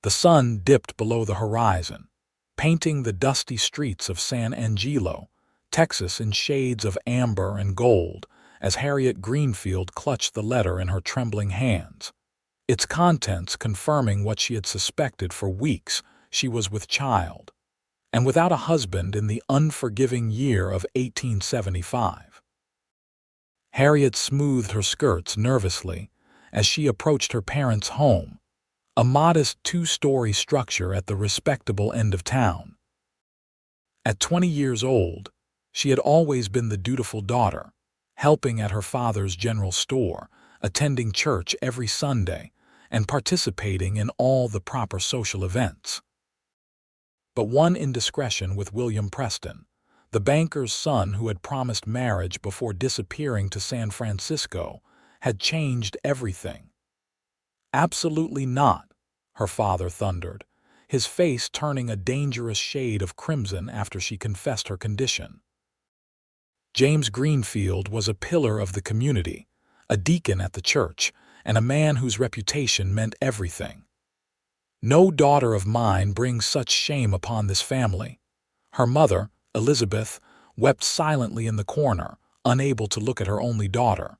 The sun dipped below the horizon, painting the dusty streets of San Angelo, Texas in shades of amber and gold as Harriet Greenfield clutched the letter in her trembling hands. Its contents confirming what she had suspected for weeks: she was with child, and without a husband in the unforgiving year of 1875. Harriet smoothed her skirts nervously as she approached her parents' home, a modest two-story structure at the respectable end of town. At 20 years old, she had always been the dutiful daughter, helping at her father's general store, attending church every Sunday, and participating in all the proper social events. But one indiscretion with William Preston, the banker's son who had promised marriage before disappearing to San Francisco, had changed everything. "Absolutely not," her father thundered, his face turning a dangerous shade of crimson after she confessed her condition. James Greenfield was a pillar of the community, a deacon at the church, and a man whose reputation meant everything. "No daughter of mine brings such shame upon this family." Her mother, Elizabeth, wept silently in the corner, unable to look at her only daughter.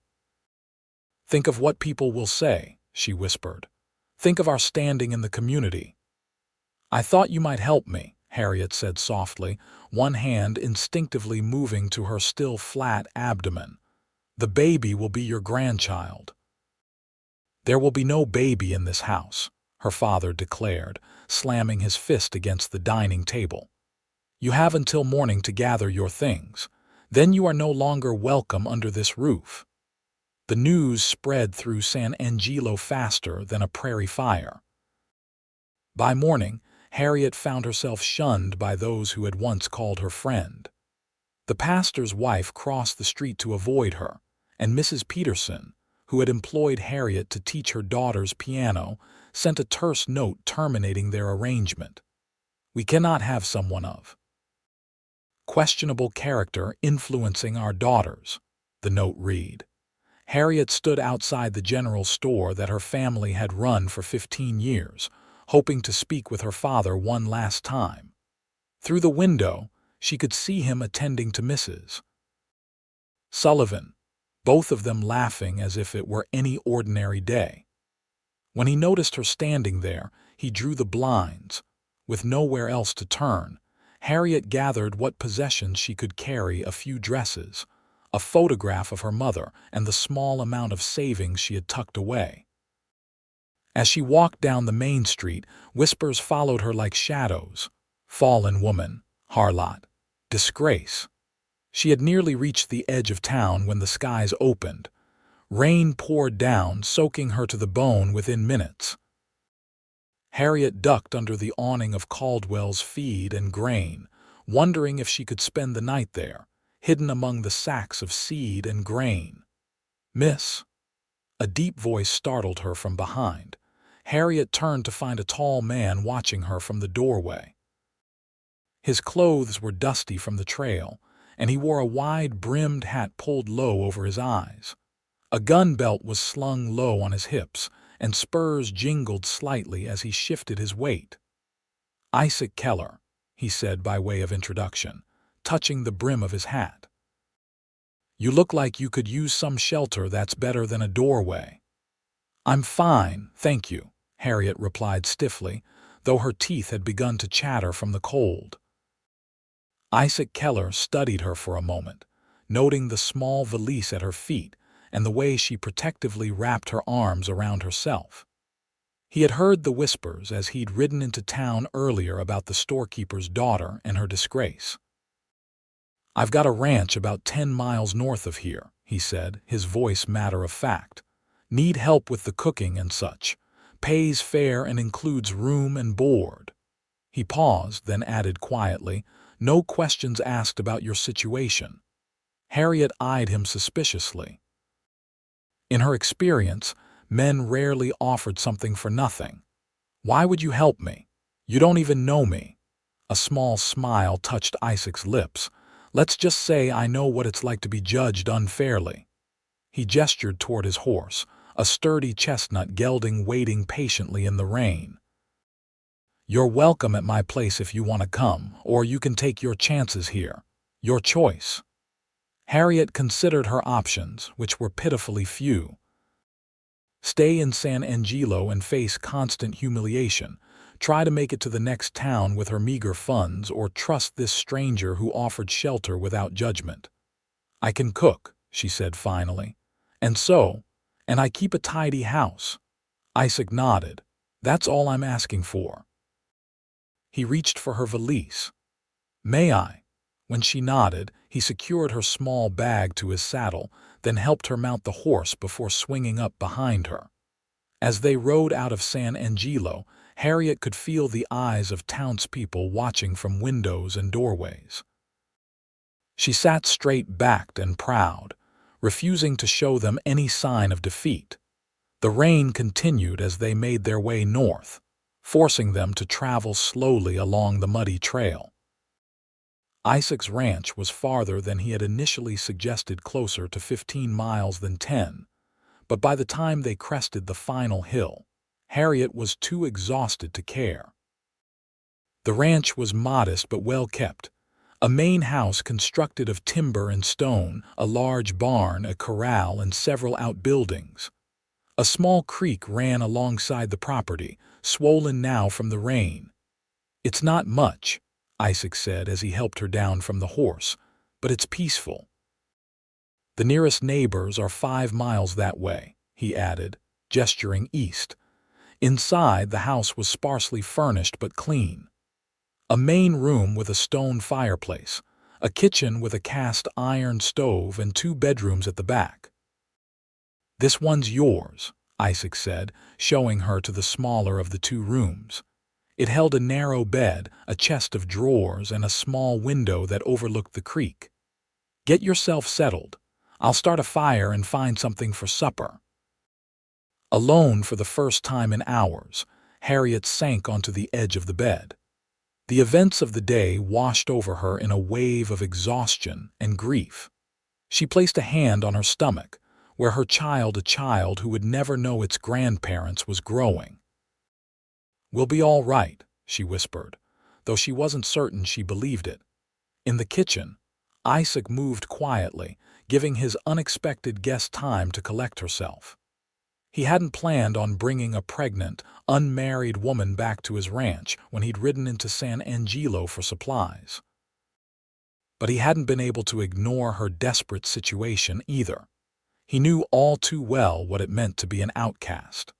"Think of what people will say," she whispered. "Think of our standing in the community." "I thought you might help me," Harriet said softly, one hand instinctively moving to her still flat abdomen. "The baby will be your grandchild." "There will be no baby in this house," her father declared, slamming his fist against the dining table. "You have until morning to gather your things. Then you are no longer welcome under this roof." The news spread through San Angelo faster than a prairie fire. By morning, Harriet found herself shunned by those who had once called her friend. The pastor's wife crossed the street to avoid her, and Mrs. Peterson, who had employed Harriet to teach her daughter's piano, sent a terse note terminating their arrangement. "We cannot have someone of questionable character influencing our daughters," the note read. Harriet stood outside the general store that her family had run for 15 years, hoping to speak with her father one last time. Through the window, she could see him attending to Mrs. Sullivan, both of them laughing as if it were any ordinary day. When he noticed her standing there, he drew the blinds. With nowhere else to turn, Harriet gathered what possessions she could carry: a few dresses, a photograph of her mother, and the small amount of savings she had tucked away. As she walked down the main street, whispers followed her like shadows: "Fallen woman, harlot, disgrace." She had nearly reached the edge of town when the skies opened. Rain poured down, soaking her to the bone within minutes. Harriet ducked under the awning of Caldwell's Feed and Grain, wondering if she could spend the night there, hidden among the sacks of seed and grain. "Miss?" A deep voice startled her from behind. Harriet turned to find a tall man watching her from the doorway. His clothes were dusty from the trail, and he wore a wide-brimmed hat pulled low over his eyes. A gun belt was slung low on his hips, and spurs jingled slightly as he shifted his weight. "Isaac Keller," he said by way of introduction, touching the brim of his hat. "You look like you could use some shelter that's better than a doorway." "I'm fine, thank you," Harriet replied stiffly, though her teeth had begun to chatter from the cold. Isaac Keller studied her for a moment, noting the small valise at her feet and the way she protectively wrapped her arms around herself. He had heard the whispers as he'd ridden into town earlier about the storekeeper's daughter and her disgrace. "I've got a ranch about 10 miles north of here," he said, his voice matter of fact. "Need help with the cooking and such. Pays fair and includes room and board." He paused, then added quietly, "No questions asked about your situation." Harriet eyed him suspiciously. In her experience, men rarely offered something for nothing. "Why would you help me? You don't even know me." A small smile touched Isaac's lips. "Let's just say I know what it's like to be judged unfairly." He gestured toward his horse, a sturdy chestnut gelding waiting patiently in the rain. You're welcome at my place if you want to come, or you can take your chances here. Your choice." Harriet considered her options, which were pitifully few. Stay in San Angelo and face constant humiliation, try to make it to the next town with her meager funds, or trust this stranger who offered shelter without judgment. "I can cook," she said finally. And I keep a tidy house." Isaac nodded. "That's all I'm asking for." He reached for her valise. "May I?" When she nodded, he secured her small bag to his saddle, then helped her mount the horse before swinging up behind her. As they rode out of San Angelo, Harriet could feel the eyes of townspeople watching from windows and doorways. She sat straight-backed and proud, refusing to show them any sign of defeat. The rain continued as they made their way north, forcing them to travel slowly along the muddy trail. Isaac's ranch was farther than he had initially suggested, closer to 15 miles than 10, but by the time they crested the final hill, Harriet was too exhausted to care. The ranch was modest but well kept. A main house constructed of timber and stone, a large barn, a corral, and several outbuildings. A small creek ran alongside the property, swollen now from the rain. "It's not much," Isaac said as he helped her down from the horse, "but it's peaceful." "The nearest neighbors are 5 miles that way," he added, gesturing east. Inside, the house was sparsely furnished but clean. A main room with a stone fireplace, a kitchen with a cast iron stove, and 2 bedrooms at the back. "This one's yours," Isaac said, showing her to the smaller of the 2 rooms. It held a narrow bed, a chest of drawers, and a small window that overlooked the creek. "Get yourself settled. I'll start a fire and find something for supper." Alone for the first time in hours, Harriet sank onto the edge of the bed. The events of the day washed over her in a wave of exhaustion and grief. She placed a hand on her stomach, where a child who would never know its grandparents, was growing. "We'll be all right," she whispered, though she wasn't certain she believed it. In the kitchen, Isaac moved quietly, giving his unexpected guest time to collect herself. He hadn't planned on bringing a pregnant, unmarried woman back to his ranch when he'd ridden into San Angelo for supplies. But he hadn't been able to ignore her desperate situation either. He knew all too well what it meant to be an outcast.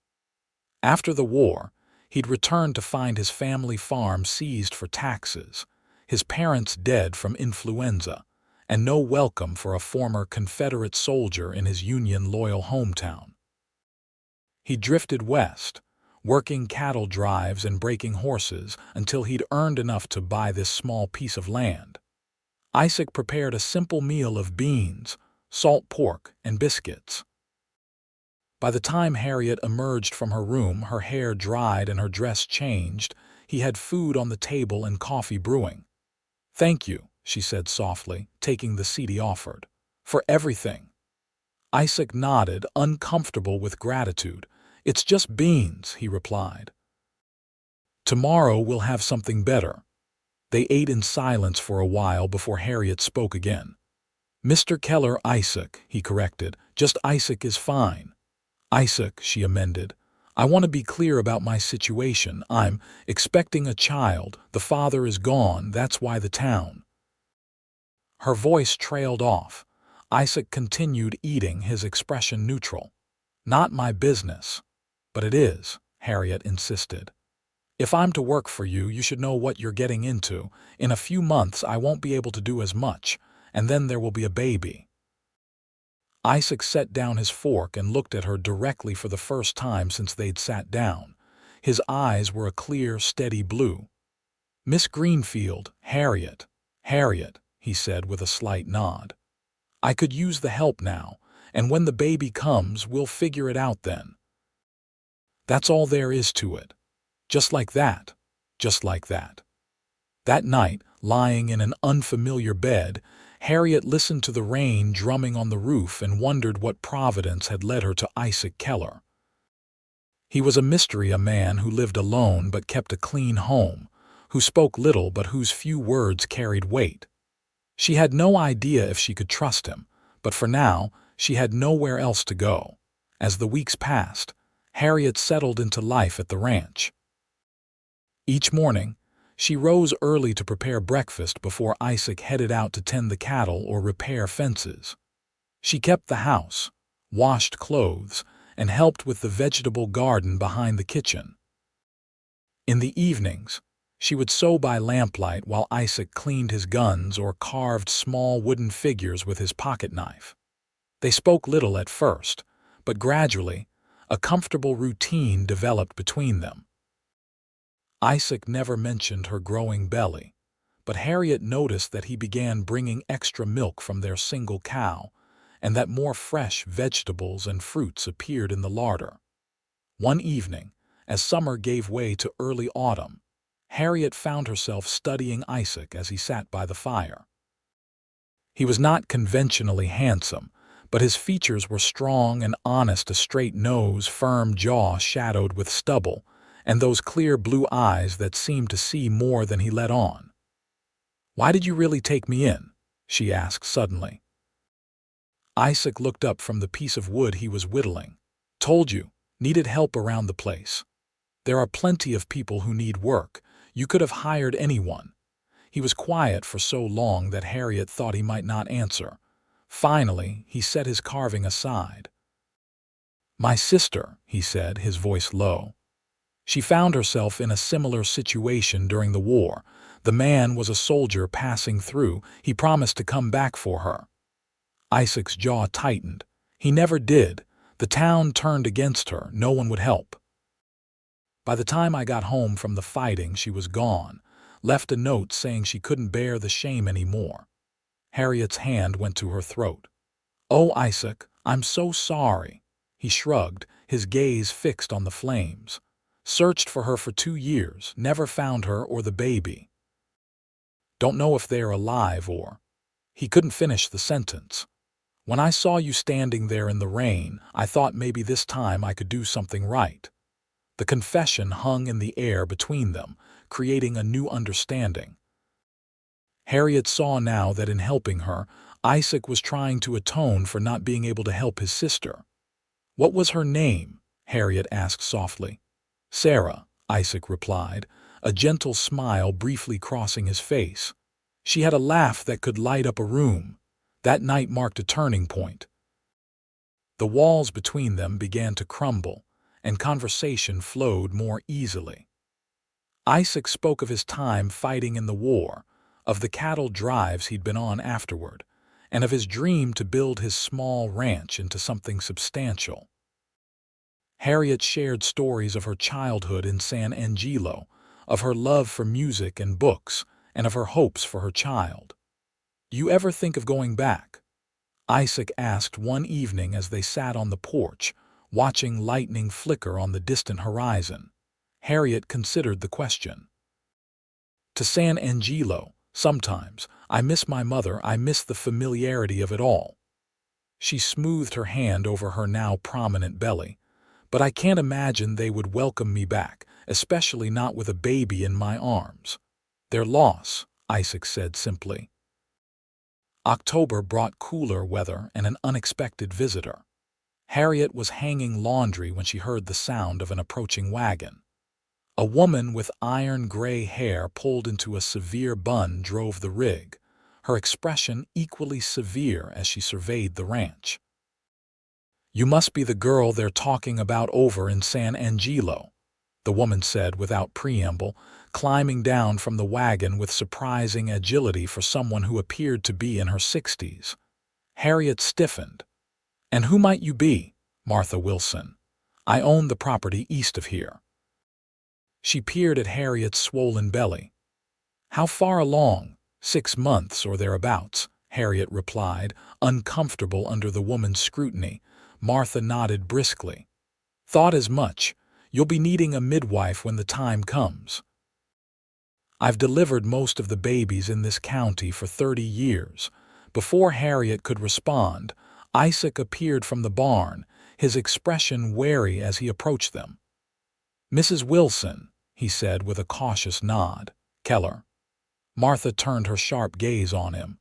After the war, he'd returned to find his family farm seized for taxes, his parents dead from influenza, and no welcome for a former Confederate soldier in his Union-loyal hometown. He drifted west, working cattle drives and breaking horses until he'd earned enough to buy this small piece of land. Isaac prepared a simple meal of beans, salt pork, and biscuits. By the time Harriet emerged from her room, her hair dried and her dress changed, he had food on the table and coffee brewing. "Thank you," she said softly, taking the seat he offered. "For everything." Isaac nodded, uncomfortable with gratitude. "It's just beans," he replied. "Tomorrow we'll have something better." They ate in silence for a while before Harriet spoke again. "Mr. Keller, Isaac," he corrected. "Just Isaac is fine." "Isaac," she amended. "I want to be clear about my situation. I'm expecting a child. The father is gone. That's why the town." Her voice trailed off. Isaac continued eating, his expression neutral. "Not my business." "But it is," Harriet insisted. "If I'm to work for you, you should know what you're getting into. In a few months I won't be able to do as much, and then there will be a baby." Isaac set down his fork and looked at her directly for the first time since they'd sat down. His eyes were a clear, steady blue. "Miss Greenfield, Harriet," he said with a slight nod. "I could use the help now, and when the baby comes, we'll figure it out then." That's all there is to it. Just like that. Just like that. That night, lying in an unfamiliar bed, Harriet listened to the rain drumming on the roof and wondered what providence had led her to Isaac Keller. He was a mystery, a man who lived alone but kept a clean home, who spoke little but whose few words carried weight. She had no idea if she could trust him, but for now she had nowhere else to go. As the weeks passed, Harriet settled into life at the ranch. Each morning, she rose early to prepare breakfast before Isaac headed out to tend the cattle or repair fences. She kept the house, washed clothes, and helped with the vegetable garden behind the kitchen. In the evenings, she would sew by lamplight while Isaac cleaned his guns or carved small wooden figures with his pocket knife. They spoke little at first, but gradually, a comfortable routine developed between them. Isaac never mentioned her growing belly, but Harriet noticed that he began bringing extra milk from their single cow, and that more fresh vegetables and fruits appeared in the larder. One evening, as summer gave way to early autumn, Harriet found herself studying Isaac as he sat by the fire. He was not conventionally handsome, but his features were strong and honest, a straight nose, firm jaw shadowed with stubble, and those clear blue eyes that seemed to see more than he let on. "Why did you really take me in?" she asked suddenly. Isaac looked up from the piece of wood he was whittling. "Told you, needed help around the place. There are plenty of people who need work. You could have hired anyone." He was quiet for so long that Harriet thought he might not answer. Finally, he set his carving aside. "My sister," he said, his voice low. She found herself in a similar situation during the war. The man was a soldier passing through. He promised to come back for her. Isaac's jaw tightened. He never did. The town turned against her. No one would help. By the time I got home from the fighting, she was gone, left a note saying she couldn't bear the shame anymore. Harriet's hand went to her throat. "Oh, Isaac, I'm so sorry." He shrugged, his gaze fixed on the flames. "Searched for her for 2 years, never found her or the baby. Don't know if they're alive or—" He couldn't finish the sentence. "When I saw you standing there in the rain, I thought maybe this time I could do something right." The confession hung in the air between them, creating a new understanding. Harriet saw now that in helping her, Isaac was trying to atone for not being able to help his sister. "What was her name?" Harriet asked softly. "Sarah," Isaac replied, a gentle smile briefly crossing his face. She had a laugh that could light up a room. That night marked a turning point. The walls between them began to crumble, and conversation flowed more easily. Isaac spoke of his time fighting in the war, of the cattle drives he'd been on afterward, and of his dream to build his small ranch into something substantial. Harriet shared stories of her childhood in San Angelo, of her love for music and books, and of her hopes for her child. "You ever think of going back?" Isaac asked one evening as they sat on the porch, watching lightning flicker on the distant horizon. Harriet considered the question. "To San Angelo, sometimes. I miss my mother. I miss the familiarity of it all." She smoothed her hand over her now prominent belly. "But I can't imagine they would welcome me back, especially not with a baby in my arms." "Their loss," Isaac said simply. October brought cooler weather and an unexpected visitor. Harriet was hanging laundry when she heard the sound of an approaching wagon. A woman with iron-gray hair pulled into a severe bun drove the rig, her expression equally severe as she surveyed the ranch. "You must be the girl they're talking about over in San Angelo," the woman said without preamble, climbing down from the wagon with surprising agility for someone who appeared to be in her 60s. Harriet stiffened. "And who might you be?" "Martha Wilson. I own the property east of here." She peered at Harriet's swollen belly. "How far along?" "6 months or thereabouts," Harriet replied, uncomfortable under the woman's scrutiny. Martha nodded briskly. "Thought as much. You'll be needing a midwife when the time comes." "I've delivered most of the babies in this county for 30 years. Before Harriet could respond, Isaac appeared from the barn, his expression wary as he approached them. "Mrs. Wilson," he said with a cautious nod. "Keller." Martha turned her sharp gaze on him.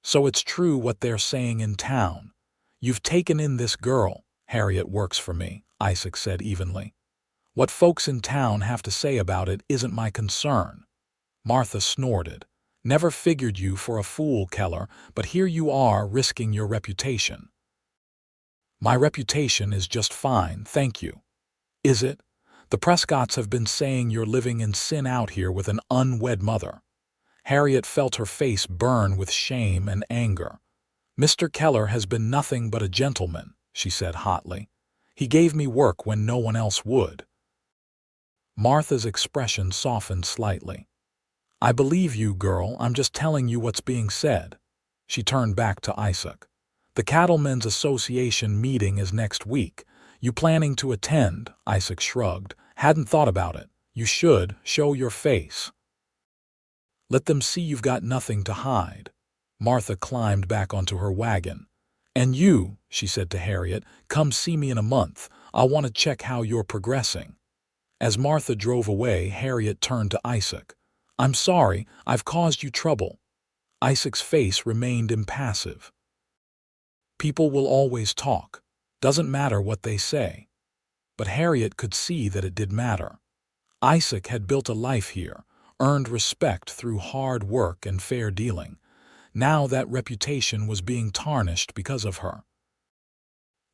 "So it's true what they're saying in town. You've taken in this girl." "Harriet works for me," Isaac said evenly. "What folks in town have to say about it isn't my concern." Martha snorted. "Never figured you for a fool, Keller, but here you are risking your reputation." "My reputation is just fine, thank you." "Is it? The Prescotts have been saying you're living in sin out here with an unwed mother." Harriet felt her face burn with shame and anger. "Mr. Keller has been nothing but a gentleman," she said hotly. "He gave me work when no one else would." Martha's expression softened slightly. "I believe you, girl. I'm just telling you what's being said." She turned back to Isaac. "The Cattlemen's Association meeting is next week. You planning to attend?" Isaac shrugged. "Hadn't thought about it. You should. Show your face. Let them see you've got nothing to hide." Martha climbed back onto her wagon. "And you," she said to Harriet, "come see me in a month. I'll want to check how you're progressing." As Martha drove away, Harriet turned to Isaac. "I'm sorry, I've caused you trouble." Isaac's face remained impassive. "People will always talk. Doesn't matter what they say." But Harriet could see that it did matter. Isaac had built a life here, earned respect through hard work and fair dealing. Now that reputation was being tarnished because of her.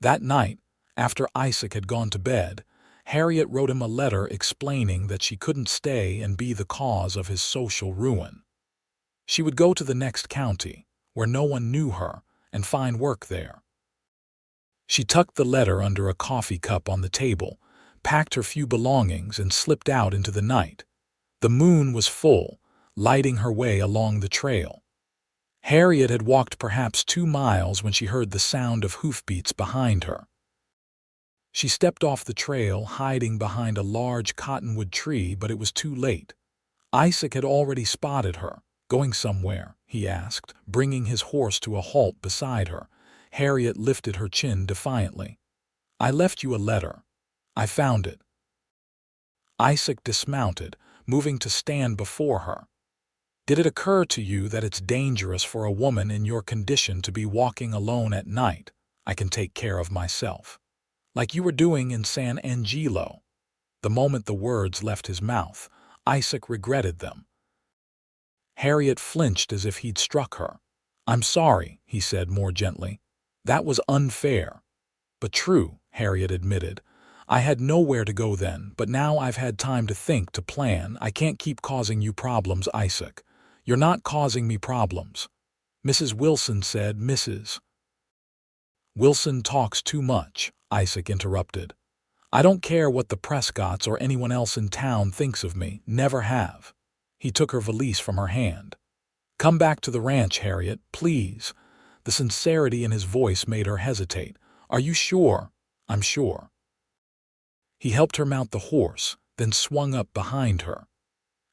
That night, after Isaac had gone to bed, Harriet wrote him a letter explaining that she couldn't stay and be the cause of his social ruin. She would go to the next county, where no one knew her, and find work there. She tucked the letter under a coffee cup on the table, packed her few belongings, and slipped out into the night. The moon was full, lighting her way along the trail. Harriet had walked perhaps 2 miles when she heard the sound of hoofbeats behind her. She stepped off the trail, hiding behind a large cottonwood tree, but it was too late. Isaac had already spotted her. "Going somewhere?" he asked, bringing his horse to a halt beside her. Harriet lifted her chin defiantly. "I left you a letter. I found it." Isaac dismounted, moving to stand before her. "Did it occur to you that it's dangerous for a woman in your condition to be walking alone at night? I can take care of myself. Like you were doing in San Angelo." The moment the words left his mouth, Isaac regretted them. Harriet flinched as if he'd struck her. "I'm sorry," he said more gently. "That was unfair." "But true," Harriet admitted. "I had nowhere to go then, but now I've had time to think, to plan. I can't keep causing you problems, Isaac." "You're not causing me problems." "Mrs. Wilson said." "Mrs. Wilson talks too much," Isaac interrupted. "I don't care what the Prescotts or anyone else in town thinks of me. Never have." He took her valise from her hand. "Come back to the ranch, Harriet, please." The sincerity in his voice made her hesitate. "Are you sure?" "I'm sure." He helped her mount the horse, then swung up behind her.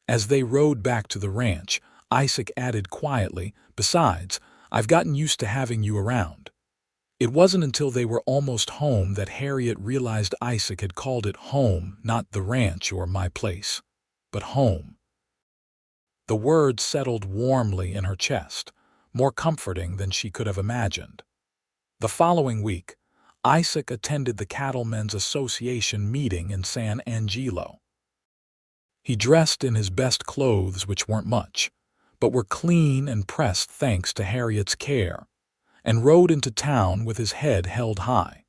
As they rode back to the ranch, Isaac added quietly, "Besides, I've gotten used to having you around." It wasn't until they were almost home that Harriet realized Isaac had called it home, not the ranch or my place, but home. The word settled warmly in her chest, more comforting than she could have imagined. The following week, Isaac attended the Cattlemen's Association meeting in San Angelo. He dressed in his best clothes, which weren't much, but were clean and pressed thanks to Harriet's care, and rode into town with his head held high.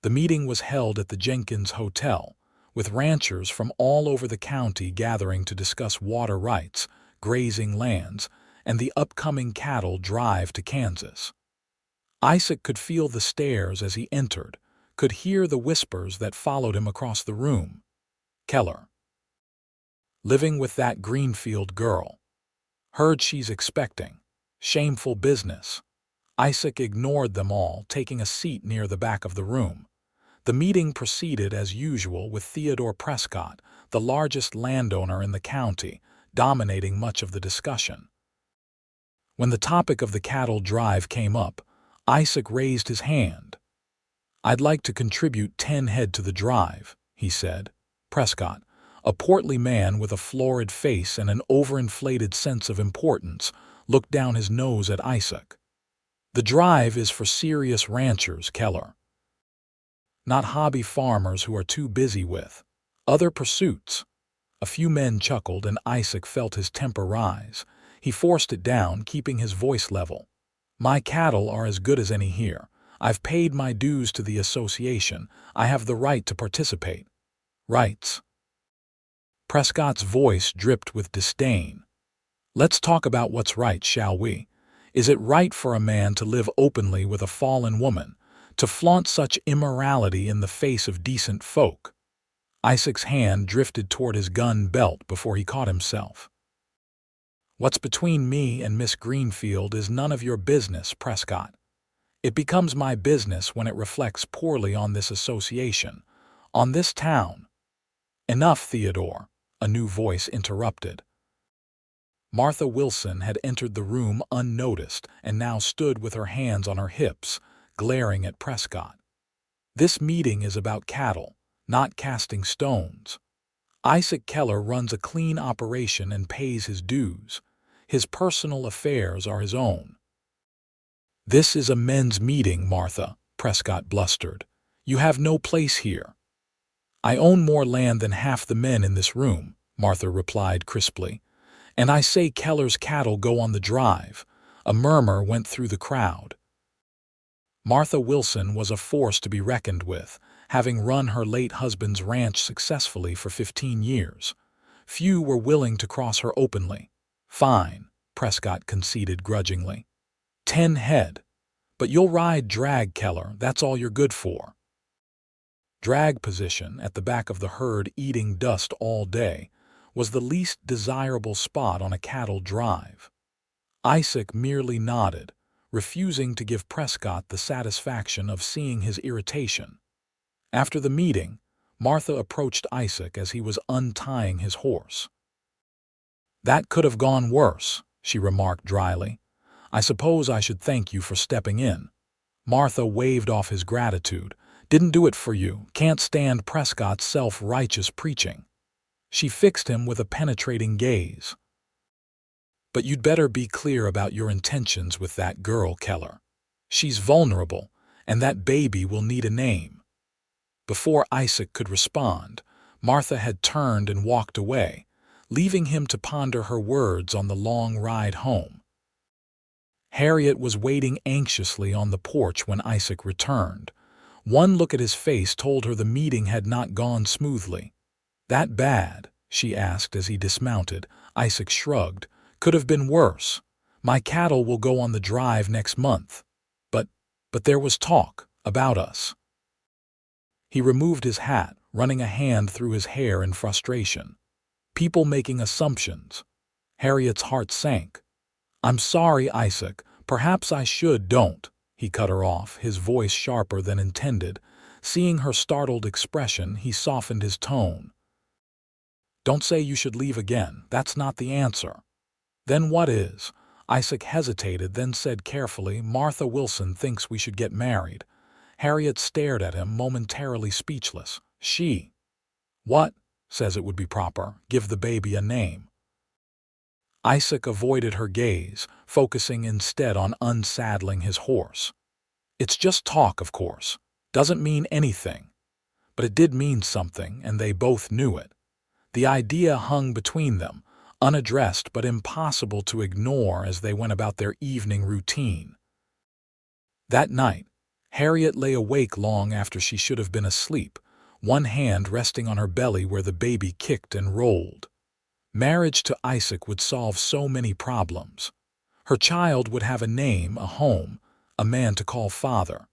The meeting was held at the Jenkins Hotel, with ranchers from all over the county gathering to discuss water rights, grazing lands, and the upcoming cattle drive to Kansas. Isaac could feel the stares as he entered, could hear the whispers that followed him across the room. "Keller. Living with that Greenfield girl. Heard she's expecting. Shameful business." Isaac ignored them all, taking a seat near the back of the room. The meeting proceeded as usual, with Theodore Prescott, the largest landowner in the county, dominating much of the discussion. When the topic of the cattle drive came up, Isaac raised his hand. "I'd like to contribute 10 head to the drive," he he said. Prescott, a portly man with a florid face and an overinflated sense of importance, looked down his nose at Isaac. The drive is for serious ranchers, Keller. Not hobby farmers who are too busy with other pursuits. A few men chuckled and Isaac felt his temper rise. He forced it down, keeping his voice level. My cattle are as good as any here. I've paid my dues to the association. I have the right to participate. Rights. Prescott's voice dripped with disdain. Let's talk about what's right, shall we? Is it right for a man to live openly with a fallen woman, to flaunt such immorality in the face of decent folk? Isaac's hand drifted toward his gun belt before he caught himself. What's between me and Miss Greenfield is none of your business, Prescott. It becomes my business when it reflects poorly on this association, on this town. Enough, Theodore, a new voice interrupted. Martha Wilson had entered the room unnoticed and now stood with her hands on her hips, glaring at Prescott. This meeting is about cattle, not casting stones. Isaac Keller runs a clean operation and pays his dues. His personal affairs are his own. This is a men's meeting, Martha, Prescott blustered. You have no place here. I own more land than half the men in this room, Martha replied crisply. And I say Keller's cattle go on the drive. A murmur went through the crowd. Martha Wilson was a force to be reckoned with, having run her late husband's ranch successfully for 15 years. Few were willing to cross her openly. Fine, Prescott conceded grudgingly. 10 head. But you'll ride drag, Keller, that's all you're good for. Drag position, at the back of the herd eating dust all day, was the least desirable spot on a cattle drive. Isaac merely nodded, refusing to give Prescott the satisfaction of seeing his irritation. After the meeting, Martha approached Isaac as he was untying his horse. That could have gone worse, she remarked dryly. I suppose I should thank you for stepping in. Martha waved off his gratitude. Didn't do it for you. Can't stand Prescott's self-righteous preaching. She fixed him with a penetrating gaze. But you'd better be clear about your intentions with that girl, Keller. She's vulnerable, and that baby will need a name. Before Isaac could respond, Martha had turned and walked away, leaving him to ponder her words on the long ride home. Harriet was waiting anxiously on the porch when Isaac returned. One look at his face told her the meeting had not gone smoothly. That bad? She asked as he dismounted. Isaac shrugged. Could have been worse. My cattle will go on the drive next month. But there was talk about us. He removed his hat, running a hand through his hair in frustration. People making assumptions. Harriet's heart sank. I'm sorry, Isaac. Perhaps I don't. He cut her off, his voice sharper than intended. Seeing her startled expression, he softened his tone. Don't say you should leave again. That's not the answer. Then what is? Isaac hesitated, then said carefully, Martha Wilson thinks we should get married. Harriet stared at him, momentarily speechless. She. What? Says it would be proper. Give the baby a name. Isaac avoided her gaze, focusing instead on unsaddling his horse. It's just talk, of course. Doesn't mean anything. But it did mean something, and they both knew it. The idea hung between them, unaddressed but impossible to ignore as they went about their evening routine. That night, Harriet lay awake long after she should have been asleep, one hand resting on her belly where the baby kicked and rolled. Marriage to Isaac would solve so many problems. Her child would have a name, a home, a man to call father.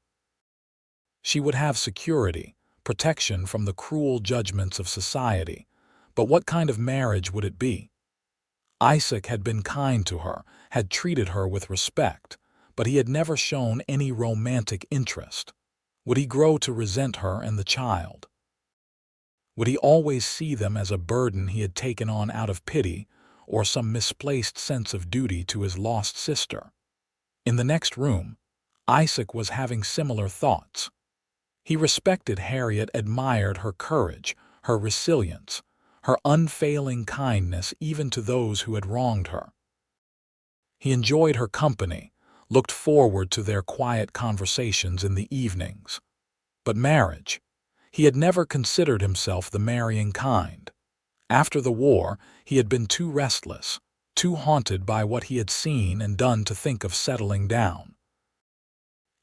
She would have security, protection from the cruel judgments of society. But what kind of marriage would it be? Isaac had been kind to her, had treated her with respect, but he had never shown any romantic interest. Would he grow to resent her and the child? Would he always see them as a burden he had taken on out of pity or some misplaced sense of duty to his lost sister? In the next room, Isaac was having similar thoughts. He respected Harriet, admired her courage, her resilience, her unfailing kindness even to those who had wronged her. He enjoyed her company, looked forward to their quiet conversations in the evenings. But marriage, he had never considered himself the marrying kind. After the war, he had been too restless, too haunted by what he had seen and done to think of settling down.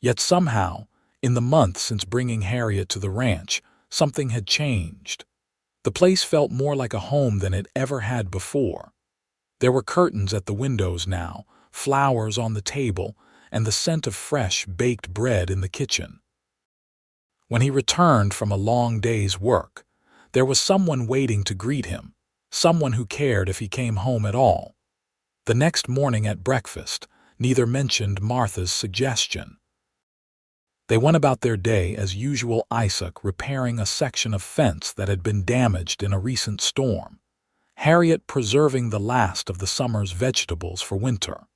Yet somehow, in the months since bringing Harriet to the ranch, something had changed. The place felt more like a home than it ever had before. There were curtains at the windows now, flowers on the table, and the scent of fresh, baked bread in the kitchen. When he returned from a long day's work, there was someone waiting to greet him, someone who cared if he came home at all. The next morning at breakfast, neither mentioned Martha's suggestion. They went about their day as usual, Isaac repairing a section of fence that had been damaged in a recent storm, Harriet preserving the last of the summer's vegetables for winter.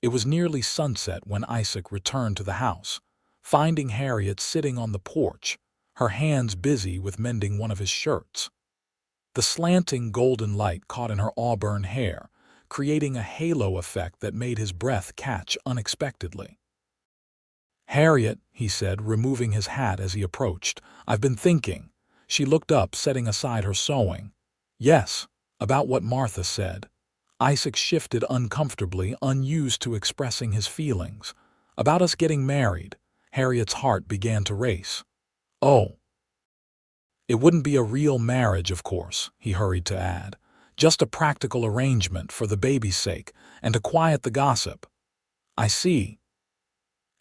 It was nearly sunset when Isaac returned to the house, finding Harriet sitting on the porch, her hands busy with mending one of his shirts. The slanting golden light caught in her auburn hair, creating a halo effect that made his breath catch unexpectedly. "Harriet," he said, removing his hat as he approached, "I've been thinking." She looked up, setting aside her sewing. "Yes, about what Martha said." Isaac shifted uncomfortably, unused to expressing his feelings. "About us getting married." Harriet's heart began to race. "Oh. It wouldn't be a real marriage, of course," he hurried to add. "Just a practical arrangement for the baby's sake and to quiet the gossip." "I see."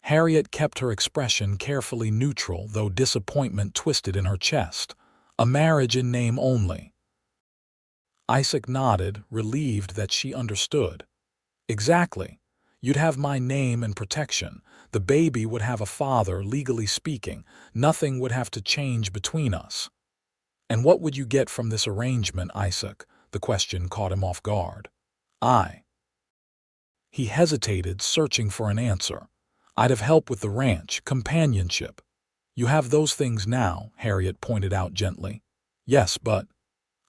Harriet kept her expression carefully neutral, though disappointment twisted in her chest. "A marriage in name only." Isaac nodded, relieved that she understood. "Exactly. You'd have my name and protection. The baby would have a father, legally speaking. Nothing would have to change between us." "And what would you get from this arrangement, Isaac?" The question caught him off guard. He hesitated, searching for an answer. "I'd have help with the ranch, companionship." "You have those things now," Harriet pointed out gently. "Yes, but—"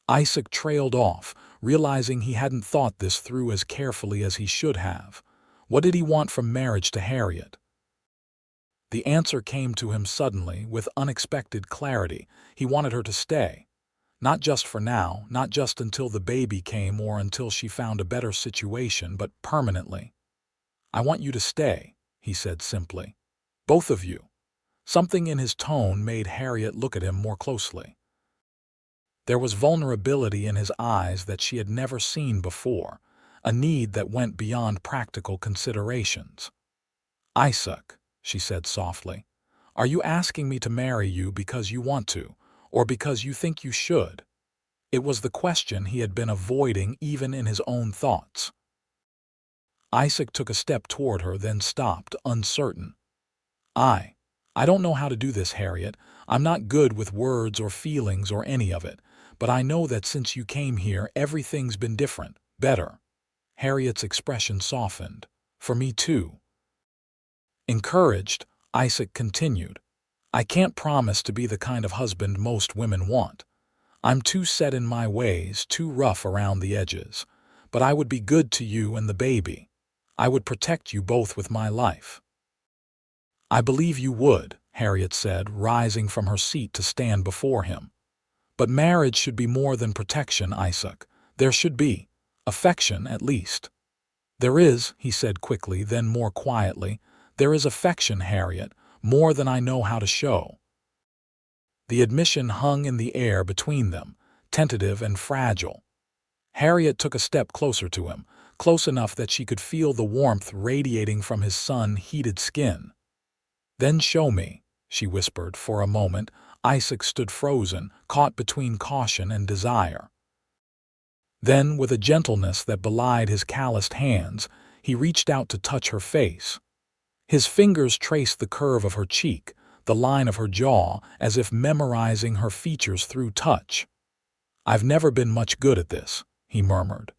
Isaac trailed off, realizing he hadn't thought this through as carefully as he should have. What did he want from marriage to Harriet? The answer came to him suddenly, with unexpected clarity. He wanted her to stay. Not just for now, not just until the baby came or until she found a better situation, but permanently. "I want you to stay," he said simply. "Both of you." Something in his tone made Harriet look at him more closely. There was vulnerability in his eyes that she had never seen before, a need that went beyond practical considerations. "Isaac," she said softly, "are you asking me to marry you because you want to, or because you think you should?" It was the question he had been avoiding even in his own thoughts. Isaac took a step toward her, then stopped, uncertain. I don't know how to do this, Harriet. I'm not good with words or feelings or any of it, but I know that since you came here, everything's been different, better." Harriet's expression softened. "For me too." Encouraged, Isaac continued, "I can't promise to be the kind of husband most women want. I'm too set in my ways, too rough around the edges. But I would be good to you and the baby. I would protect you both with my life." "I believe you would," Harriet said, rising from her seat to stand before him. "But marriage should be more than protection, Isaac. There should be affection, at least." "There is," he said quickly, then more quietly. "There is affection, Harriet, more than I know how to show." The admission hung in the air between them, tentative and fragile. Harriet took a step closer to him, close enough that she could feel the warmth radiating from his sun-heated skin. "Then show me," she whispered. For a moment, Isaac stood frozen, caught between caution and desire. Then, with a gentleness that belied his calloused hands, he reached out to touch her face. His fingers traced the curve of her cheek, the line of her jaw, as if memorizing her features through touch. "I've never been much good at this," he murmured.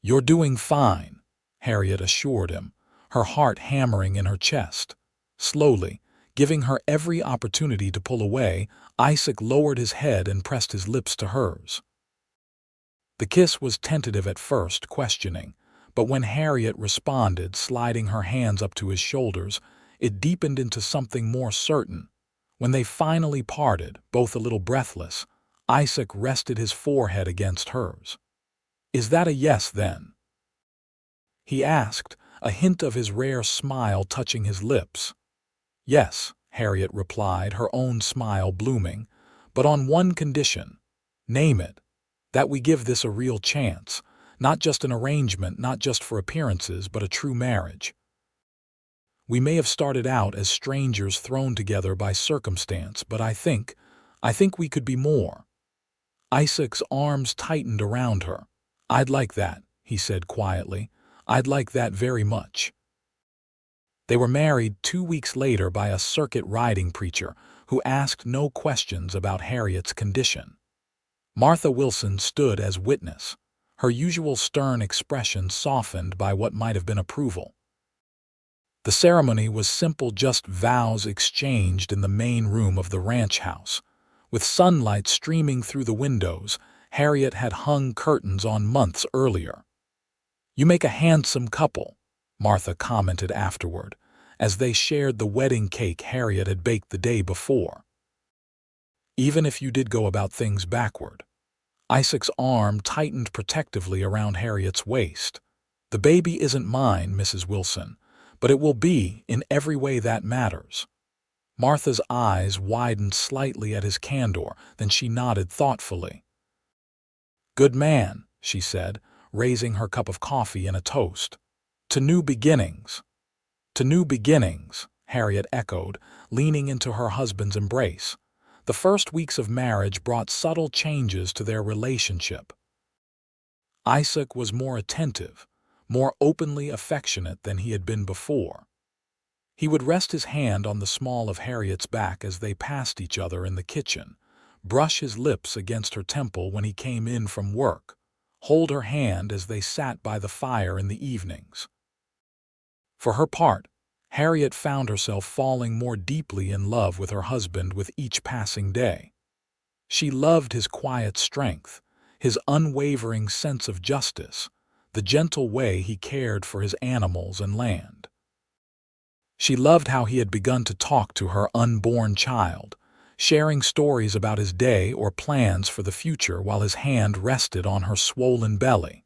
"You're doing fine," Harriet assured him, her heart hammering in her chest. Slowly, Giving her every opportunity to pull away, Isaac lowered his head and pressed his lips to hers. The kiss was tentative at first, questioning, but when Harriet responded, sliding her hands up to his shoulders, it deepened into something more certain. When they finally parted, both a little breathless, Isaac rested his forehead against hers. "Is that a yes, then?" he asked, a hint of his rare smile touching his lips. "Yes," Harriet replied, her own smile blooming, "but on one condition." "Name it." "That we give this a real chance. Not just an arrangement, not just for appearances, but a true marriage. We may have started out as strangers thrown together by circumstance, but I think we could be more." Isaac's arms tightened around her. "I'd like that," he said quietly. "I'd like that very much." They were married 2 weeks later by a circuit riding preacher who asked no questions about Harriet's condition. Martha Wilson stood as witness, her usual stern expression softened by what might have been approval. The ceremony was simple, just vows exchanged in the main room of the ranch house. With sunlight streaming through the windows, Harriet had hung curtains on months earlier. "You make a handsome couple," Martha commented afterward, as they shared the wedding cake Harriet had baked the day before. "Even if you did go about things backward." Isaac's arm tightened protectively around Harriet's waist. "The baby isn't mine, Mrs. Wilson, but it will be in every way that matters." Martha's eyes widened slightly at his candor, then she nodded thoughtfully. "Good man," she said, raising her cup of coffee in a toast. "To new beginnings." "To new beginnings," Harriet echoed, leaning into her husband's embrace. The first weeks of marriage brought subtle changes to their relationship. Isaac was more attentive, more openly affectionate than he had been before. He would rest his hand on the small of Harriet's back as they passed each other in the kitchen, brush his lips against her temple when he came in from work, hold her hand as they sat by the fire in the evenings. For her part, Harriet found herself falling more deeply in love with her husband with each passing day. She loved his quiet strength, his unwavering sense of justice, the gentle way he cared for his animals and land. She loved how he had begun to talk to her unborn child, sharing stories about his day or plans for the future while his hand rested on her swollen belly.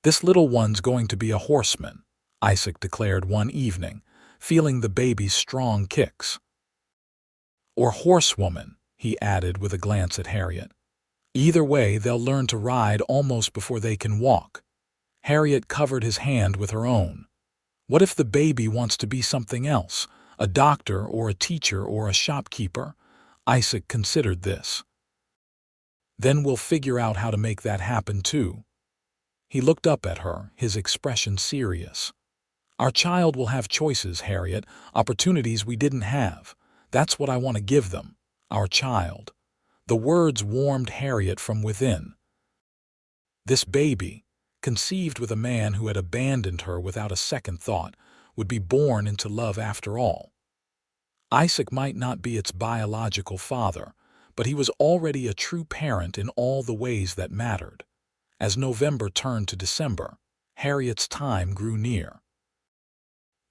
"This little one's going to be a horseman," Isaac declared one evening, feeling the baby's strong kicks. "Or horsewoman," he added with a glance at Harriet. "Either way, they'll learn to ride almost before they can walk." Harriet covered his hand with her own. "What if the baby wants to be something else, a doctor or a teacher or a shopkeeper?" Isaac considered this. "Then we'll figure out how to make that happen too." He looked up at her, his expression serious. "Our child will have choices, Harriet, opportunities we didn't have. That's what I want to give them, our child." The words warmed Harriet from within. This baby, conceived with a man who had abandoned her without a second thought, would be born into love after all. Isaac might not be its biological father, but he was already a true parent in all the ways that mattered. As November turned to December, Harriet's time grew near.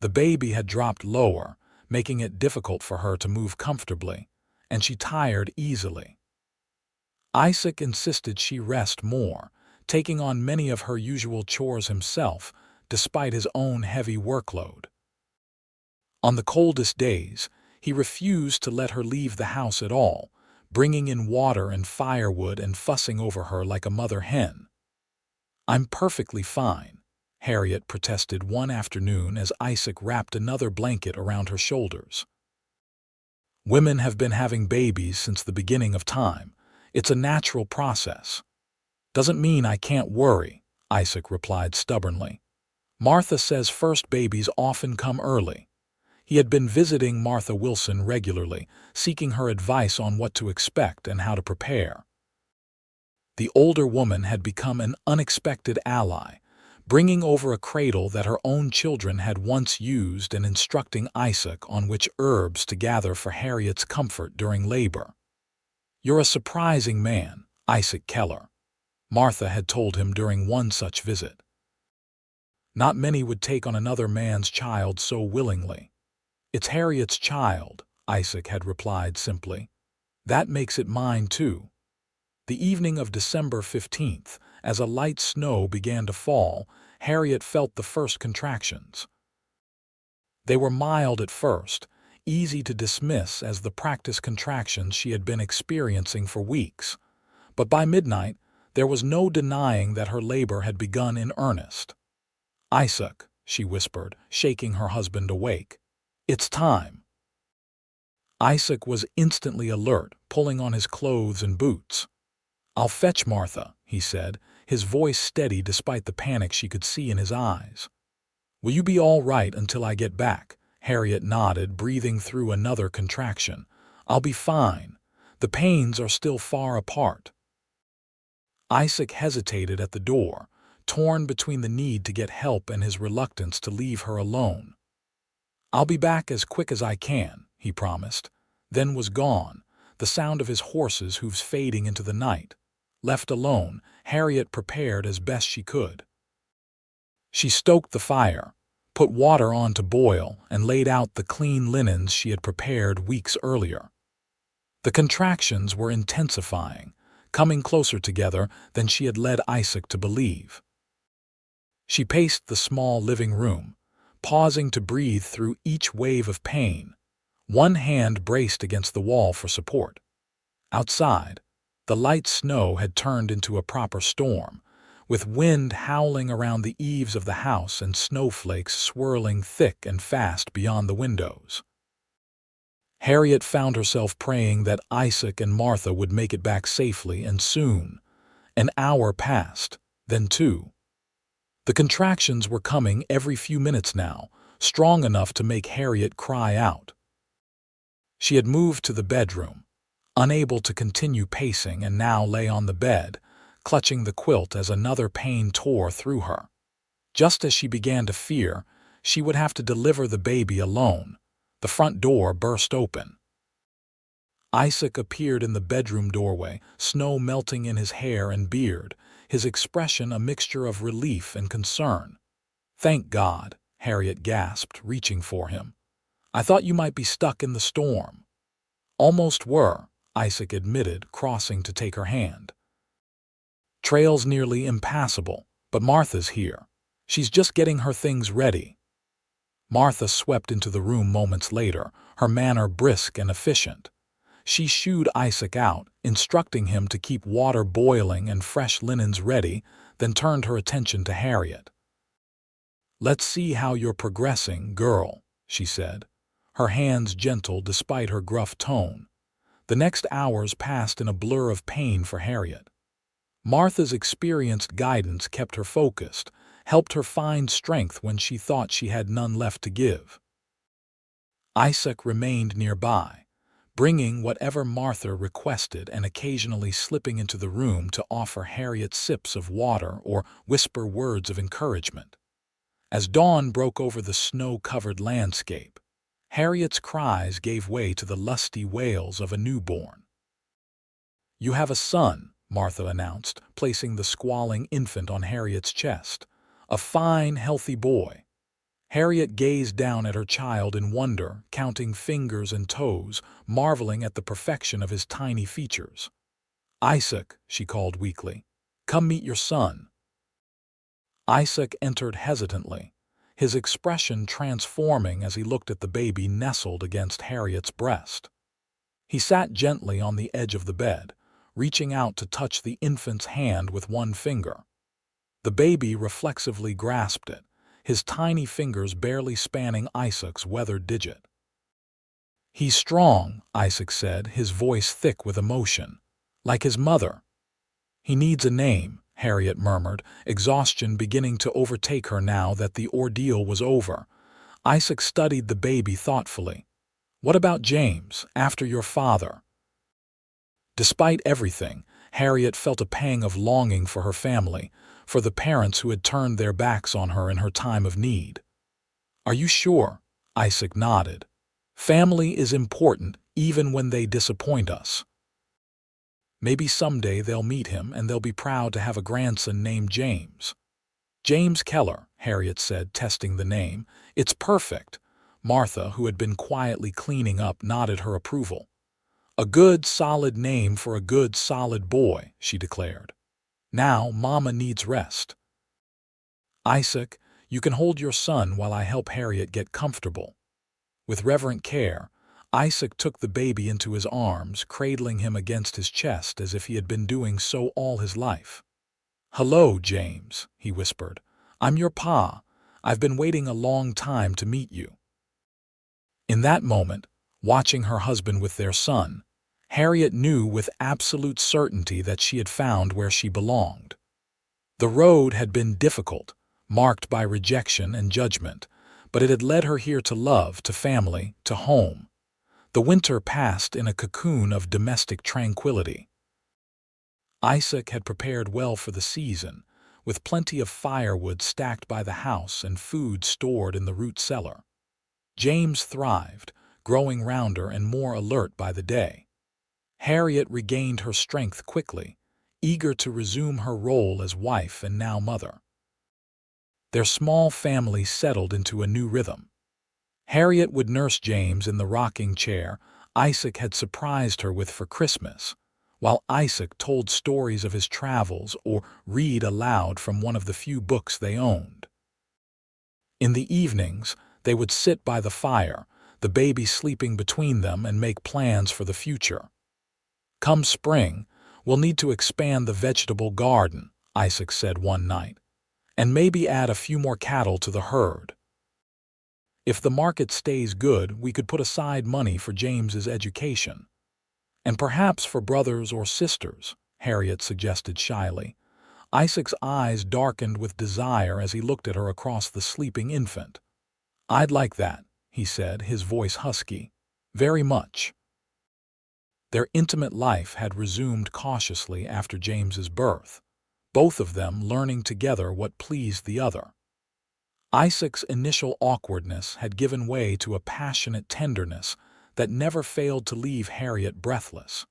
The baby had dropped lower, making it difficult for her to move comfortably, and she tired easily. Isaac insisted she rest more, taking on many of her usual chores himself, despite his own heavy workload. On the coldest days, he refused to let her leave the house at all, bringing in water and firewood and fussing over her like a mother hen. "I'm perfectly fine," Harriet protested one afternoon as Isaac wrapped another blanket around her shoulders. "Women have been having babies since the beginning of time. It's a natural process." "Doesn't mean I can't worry," Isaac replied stubbornly. "Martha says first babies often come early." He had been visiting Martha Wilson regularly, seeking her advice on what to expect and how to prepare. The older woman had become an unexpected ally, bringing over a cradle that her own children had once used and instructing Isaac on which herbs to gather for Harriet's comfort during labor. "You're a surprising man, Isaac Keller," Martha had told him during one such visit. "Not many would take on another man's child so willingly." "It's Harriet's child," Isaac had replied simply. "That makes it mine too." The evening of December 15th, as a light snow began to fall, Harriet felt the first contractions. They were mild at first, easy to dismiss as the practice contractions she had been experiencing for weeks. But by midnight, there was no denying that her labor had begun in earnest. "Isaac," she whispered, shaking her husband awake. "It's time." Isaac was instantly alert, pulling on his clothes and boots. "I'll fetch Martha," he said, his voice steady despite the panic she could see in his eyes. "Will you be all right until I get back?" Harriet nodded, breathing through another contraction. "I'll be fine. The pains are still far apart." Isaac hesitated at the door, torn between the need to get help and his reluctance to leave her alone. "I'll be back as quick as I can," he promised, then was gone, the sound of his horses' hooves fading into the night. Left alone, Harriet prepared as best she could. She stoked the fire, put water on to boil, and laid out the clean linens she had prepared weeks earlier. The contractions were intensifying, coming closer together than she had led Isaac to believe. She paced the small living room, pausing to breathe through each wave of pain, one hand braced against the wall for support. Outside, the light snow had turned into a proper storm, with wind howling around the eaves of the house and snowflakes swirling thick and fast beyond the windows. Harriet found herself praying that Isaac and Martha would make it back safely and soon. An hour passed, then two. The contractions were coming every few minutes now, strong enough to make Harriet cry out. She had moved to the bedroom, unable to continue pacing, and now lay on the bed, clutching the quilt as another pain tore through her. Just as she began to fear she would have to deliver the baby alone, the front door burst open. Isaac appeared in the bedroom doorway, snow melting in his hair and beard, his expression a mixture of relief and concern. "Thank God," Harriet gasped, reaching for him. "I thought you might be stuck in the storm." "Almost were," Isaac admitted, crossing to take her hand. "Trail's nearly impassable, but Martha's here. She's just getting her things ready." Martha swept into the room moments later, her manner brisk and efficient. She shooed Isaac out, instructing him to keep water boiling and fresh linens ready, then turned her attention to Harriet. "Let's see how you're progressing, girl," she said, her hands gentle despite her gruff tone. The next hours passed in a blur of pain for Harriet. Martha's experienced guidance kept her focused, helped her find strength when she thought she had none left to give. Isaac remained nearby, bringing whatever Martha requested and occasionally slipping into the room to offer Harriet sips of water or whisper words of encouragement. As dawn broke over the snow-covered landscape, Harriet's cries gave way to the lusty wails of a newborn. "You have a son," Martha announced, placing the squalling infant on Harriet's chest. "A fine, healthy boy." Harriet gazed down at her child in wonder, counting fingers and toes, marveling at the perfection of his tiny features. "Isaac," she called weakly, "come meet your son." Isaac entered hesitantly, his expression transforming as he looked at the baby nestled against Harriet's breast. He sat gently on the edge of the bed, reaching out to touch the infant's hand with one finger. The baby reflexively grasped it, his tiny fingers barely spanning Isaac's weathered digit. "He's strong," Isaac said, his voice thick with emotion. "Like his mother." "He needs a name," Harriet murmured, exhaustion beginning to overtake her now that the ordeal was over. Isaac studied the baby thoughtfully. "What about James, after your father?" Despite everything, Harriet felt a pang of longing for her family, for the parents who had turned their backs on her in her time of need. "Are you sure?" Isaac nodded. "Family is important even when they disappoint us. Maybe someday they'll meet him and they'll be proud to have a grandson named James." "James Keller," Harriet said, testing the name. "It's perfect." Martha, who had been quietly cleaning up, nodded her approval. "A good, solid name for a good, solid boy," she declared. "Now, Mama needs rest. Isaac, you can hold your son while I help Harriet get comfortable." With reverent care, Isaac took the baby into his arms, cradling him against his chest as if he had been doing so all his life. "Hello, James," he whispered. "I'm your pa. I've been waiting a long time to meet you." In that moment, watching her husband with their son, Harriet knew with absolute certainty that she had found where she belonged. The road had been difficult, marked by rejection and judgment, but it had led her here to love, to family, to home. The winter passed in a cocoon of domestic tranquility. Isaac had prepared well for the season, with plenty of firewood stacked by the house and food stored in the root cellar. James thrived, growing rounder and more alert by the day. Harriet regained her strength quickly, eager to resume her role as wife and now mother. Their small family settled into a new rhythm. Harriet would nurse James in the rocking chair Isaac had surprised her with for Christmas, while Isaac told stories of his travels or read aloud from one of the few books they owned. In the evenings, they would sit by the fire, the baby sleeping between them, and make plans for the future. "Come spring, we'll need to expand the vegetable garden," Isaac said one night, "and maybe add a few more cattle to the herd. If the market stays good, we could put aside money for James's education. And perhaps for brothers or sisters," Harriet suggested shyly. Isaac's eyes darkened with desire as he looked at her across the sleeping infant. "I'd like that," he said, his voice husky. "Very much." Their intimate life had resumed cautiously after James's birth, both of them learning together what pleased the other. Isaac's initial awkwardness had given way to a passionate tenderness that never failed to leave Harriet breathless.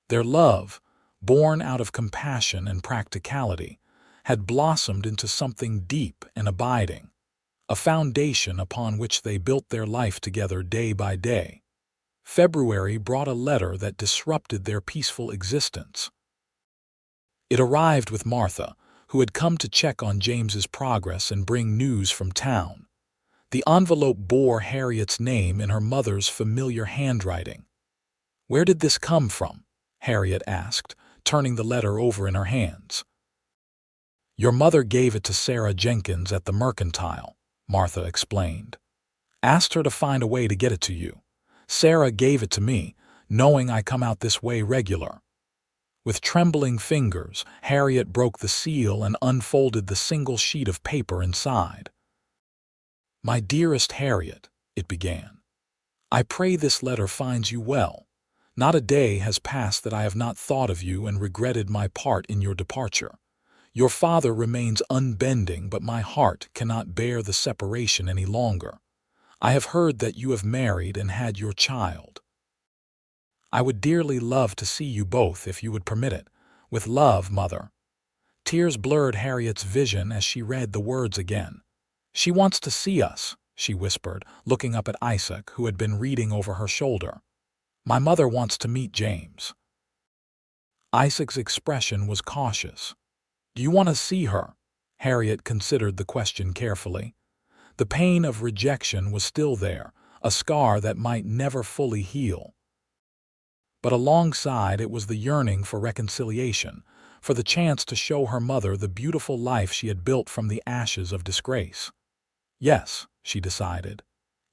Their love, born out of compassion and practicality, had blossomed into something deep and abiding, a foundation upon which they built their life together day by day. February brought a letter that disrupted their peaceful existence. It arrived with Martha, who had come to check on James's progress and bring news from town. The envelope bore Harriet's name in her mother's familiar handwriting. "Where did this come from?" Harriet asked, turning the letter over in her hands. "Your mother gave it to Sarah Jenkins at the Mercantile," Martha explained. "Asked her to find a way to get it to you. Sarah gave it to me, knowing I come out this way regular." With trembling fingers, Harriet broke the seal and unfolded the single sheet of paper inside. "My dearest Harriet," it began, "I pray this letter finds you well. Not a day has passed that I have not thought of you and regretted my part in your departure. Your father remains unbending, but my heart cannot bear the separation any longer. I have heard that you have married and had your child. I would dearly love to see you both if you would permit it. With love, Mother." Tears blurred Harriet's vision as she read the words again. "She wants to see us," she whispered, looking up at Isaac, who had been reading over her shoulder. "My mother wants to meet James." Isaac's expression was cautious. "Do you want to see her?" Harriet considered the question carefully. The pain of rejection was still there, a scar that might never fully heal. But alongside it was the yearning for reconciliation, for the chance to show her mother the beautiful life she had built from the ashes of disgrace. "Yes," she decided.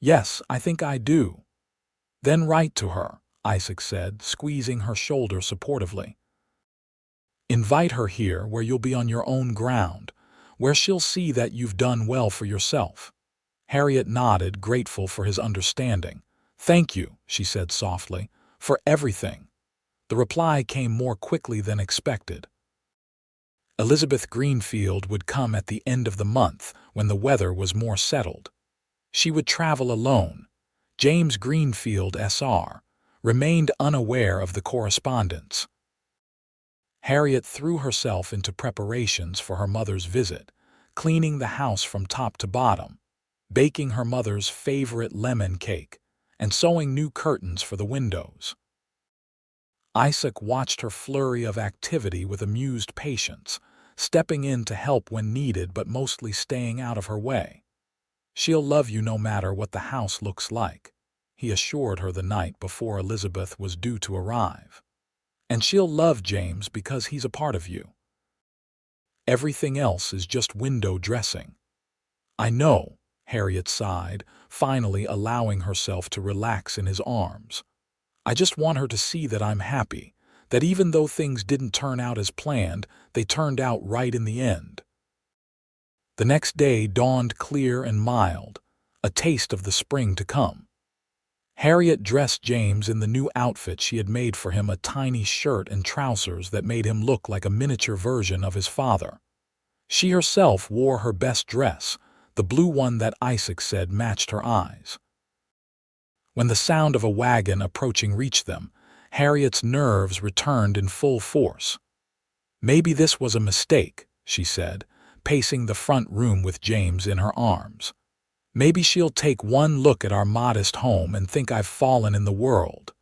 "Yes, I think I do." "Then write to her," Isaac said, squeezing her shoulder supportively. "Invite her here where you'll be on your own ground, where she'll see that you've done well for yourself." Harriet nodded, grateful for his understanding. "Thank you," she said softly, "for everything. The reply came more quickly than expected. Elizabeth Greenfield would come at the end of the month when the weather was more settled. She would travel alone. James Greenfield, S.R., remained unaware of the correspondence. Harriet threw herself into preparations for her mother's visit, cleaning the house from top to bottom, baking her mother's favorite lemon cake, and sewing new curtains for the windows. Isaac watched her flurry of activity with amused patience, stepping in to help when needed but mostly staying out of her way. "She'll love you no matter what the house looks like," he assured her the night before Elizabeth was due to arrive. "And she'll love James because he's a part of you. Everything else is just window dressing." "I know," Harriet sighed, finally allowing herself to relax in his arms. "I just want her to see that I'm happy, that even though things didn't turn out as planned, they turned out right in the end." The next day dawned clear and mild, a taste of the spring to come. Harriet dressed James in the new outfit she had made for him, a tiny shirt and trousers that made him look like a miniature version of his father. She herself wore her best dress, the blue one that Isaac said matched her eyes. When the sound of a wagon approaching reached them, Harriet's nerves returned in full force. "Maybe this was a mistake," she said, pacing the front room with James in her arms. "Maybe she'll take one look at our modest home and think I've fallen in the world."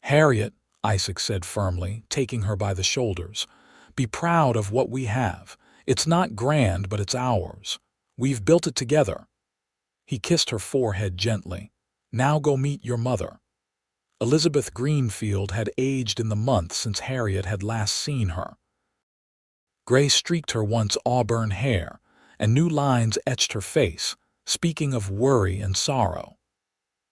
"Harriet," Isaac said firmly, taking her by the shoulders, "be proud of what we have. It's not grand, but it's ours. We've built it together." He kissed her forehead gently. "Now go meet your mother." Elizabeth Greenfield had aged in the month since Harriet had last seen her. Gray streaked her once auburn hair, and new lines etched her face, speaking of worry and sorrow.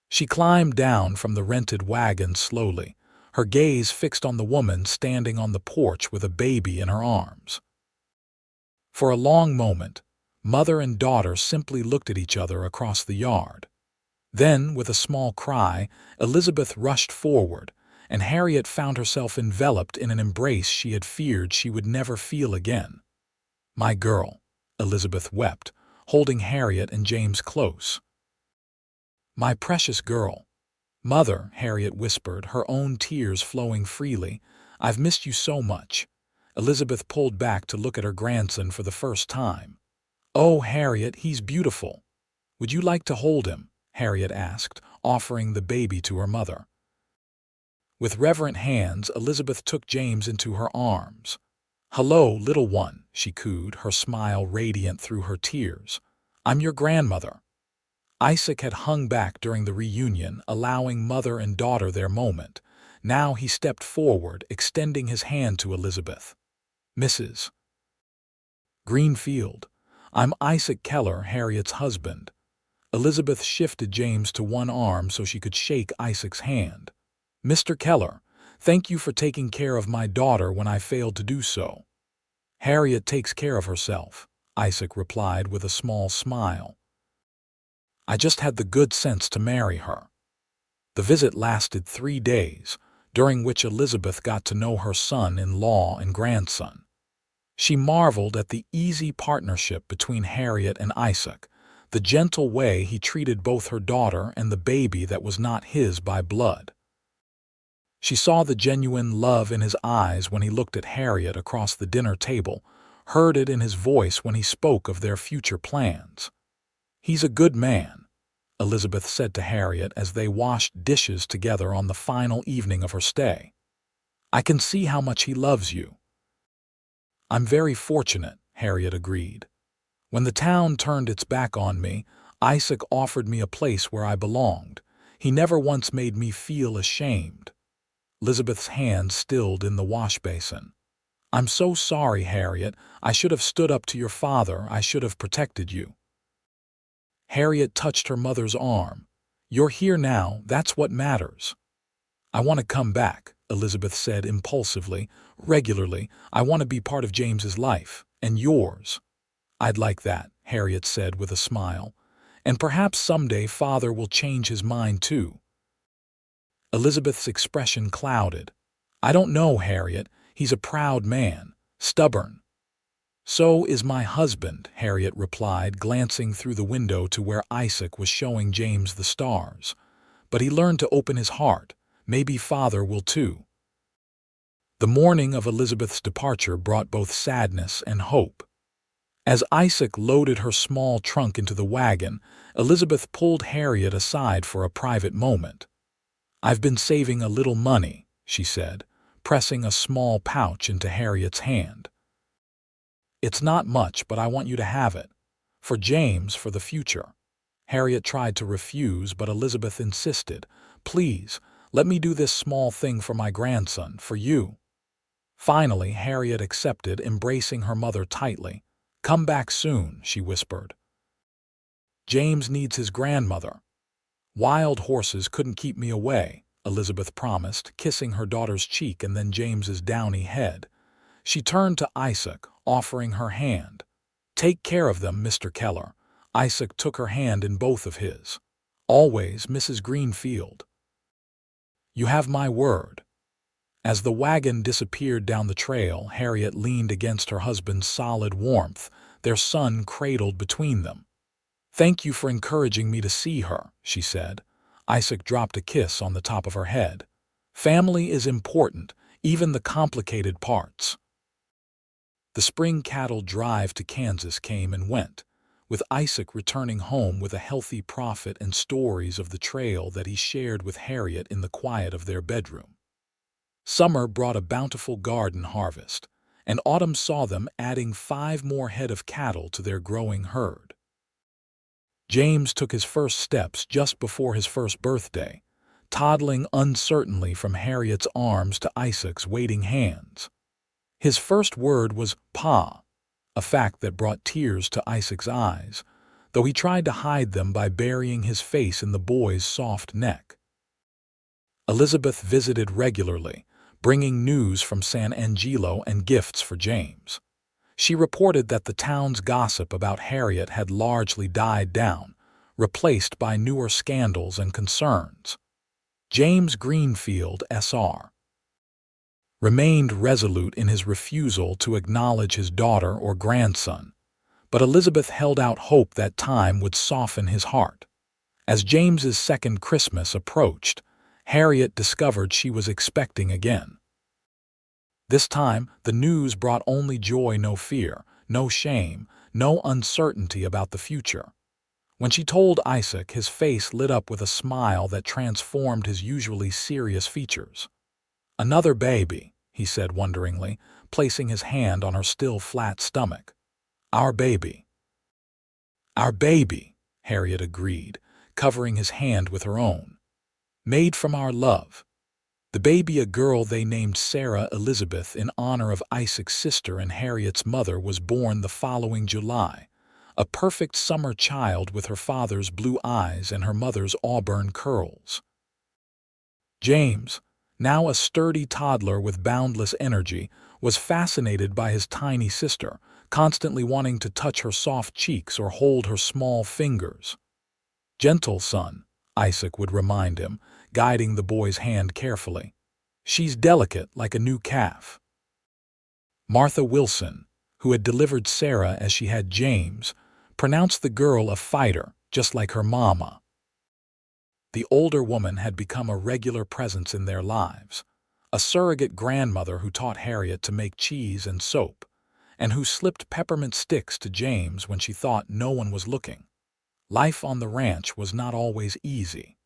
She climbed down from the rented wagon slowly, her gaze fixed on the woman standing on the porch with a baby in her arms. For a long moment, mother and daughter simply looked at each other across the yard. Then, with a small cry, Elizabeth rushed forward, and Harriet found herself enveloped in an embrace she had feared she would never feel again. "My girl," Elizabeth wept, holding Harriet and James close. "My precious girl." "Mother," Harriet whispered, her own tears flowing freely, "I've missed you so much." Elizabeth pulled back to look at her grandson for the first time. "Oh, Harriet, he's beautiful." "Would you like to hold him?" Harriet asked, offering the baby to her mother. With reverent hands, Elizabeth took James into her arms. "Hello, little one," she cooed, her smile radiant through her tears. "I'm your grandmother." Isaac had hung back during the reunion, allowing mother and daughter their moment. Now he stepped forward, extending his hand to Elizabeth. "Mrs. Greenfield, I'm Isaac Keller, Harriet's husband." Elizabeth shifted James to one arm so she could shake Isaac's hand. "Mr. Keller, thank you for taking care of my daughter when I failed to do so." "Harriet takes care of herself," Isaac replied with a small smile. "I just had the good sense to marry her." The visit lasted 3 days, during which Elizabeth got to know her son-in-law and grandson. She marveled at the easy partnership between Harriet and Isaac, the gentle way he treated both her daughter and the baby that was not his by blood. She saw the genuine love in his eyes when he looked at Harriet across the dinner table, heard it in his voice when he spoke of their future plans. "He's a good man," Elizabeth said to Harriet as they washed dishes together on the final evening of her stay. "I can see how much he loves you." "I'm very fortunate," Harriet agreed. "When the town turned its back on me, Isaac offered me a place where I belonged. He never once made me feel ashamed." Elizabeth's hand stilled in the wash basin. "I'm so sorry, Harriet. I should have stood up to your father. I should have protected you." Harriet touched her mother's arm. "You're here now. That's what matters." "I want to come back," Elizabeth said impulsively. "Regularly. I want to be part of James's life. And yours." "I'd like that," Harriet said with a smile. "And perhaps someday Father will change his mind too." Elizabeth's expression clouded. "I don't know, Harriet. He's a proud man, stubborn." "So is my husband," Harriet replied, glancing through the window to where Isaac was showing James the stars. "But he learned to open his heart. Maybe father will too." The morning of Elizabeth's departure brought both sadness and hope. As Isaac loaded her small trunk into the wagon, Elizabeth pulled Harriet aside for a private moment. "I've been saving a little money," she said, pressing a small pouch into Harriet's hand. "It's not much, but I want you to have it. For James, for the future." Harriet tried to refuse, but Elizabeth insisted. "Please, let me do this small thing for my grandson, for you." Finally, Harriet accepted, embracing her mother tightly. "Come back soon," she whispered. "James needs his grandmother." "Wild horses couldn't keep me away," Elizabeth promised, kissing her daughter's cheek and then James's downy head. She turned to Isaac, offering her hand. "Take care of them, Mr. Keller." Isaac took her hand in both of his. "Always, Mrs. Greenfield." "You have my word." As the wagon disappeared down the trail, Harriet leaned against her husband's solid warmth, their son cradled between them. "Thank you for encouraging me to see her," she said. Isaac dropped a kiss on the top of her head. "Family is important, even the complicated parts." The spring cattle drive to Kansas came and went, with Isaac returning home with a healthy profit and stories of the trail that he shared with Harriet in the quiet of their bedroom. Summer brought a bountiful garden harvest, and autumn saw them adding 5 more head of cattle to their growing herd. James took his first steps just before his first birthday, toddling uncertainly from Harriet's arms to Isaac's waiting hands. His first word was "Pa," a fact that brought tears to Isaac's eyes, though he tried to hide them by burying his face in the boy's soft neck. Elizabeth visited regularly, bringing news from San Angelo and gifts for James. She reported that the town's gossip about Harriet had largely died down, replaced by newer scandals and concerns. James Greenfield, Sr., remained resolute in his refusal to acknowledge his daughter or grandson, but Elizabeth held out hope that time would soften his heart. As James's second Christmas approached, Harriet discovered she was expecting again. This time, the news brought only joy, no fear, no shame, no uncertainty about the future. When she told Isaac, his face lit up with a smile that transformed his usually serious features. "Another baby," he said wonderingly, placing his hand on her still flat stomach. "Our baby." "Our baby," Harriet agreed, covering his hand with her own. "Made from our love." The baby, a girl they named Sarah Elizabeth in honor of Isaac's sister and Harriet's mother, was born the following July, a perfect summer child with her father's blue eyes and her mother's auburn curls. James, now a sturdy toddler with boundless energy, was fascinated by his tiny sister, constantly wanting to touch her soft cheeks or hold her small fingers. "Gentle, son," Isaac would remind him, guiding the boy's hand carefully. "She's delicate like a new calf." Martha Wilson, who had delivered Sarah as she had James, pronounced the girl a fighter, just like her mama. The older woman had become a regular presence in their lives, a surrogate grandmother who taught Harriet to make cheese and soap, and who slipped peppermint sticks to James when she thought no one was looking. Life on the ranch was not always easy.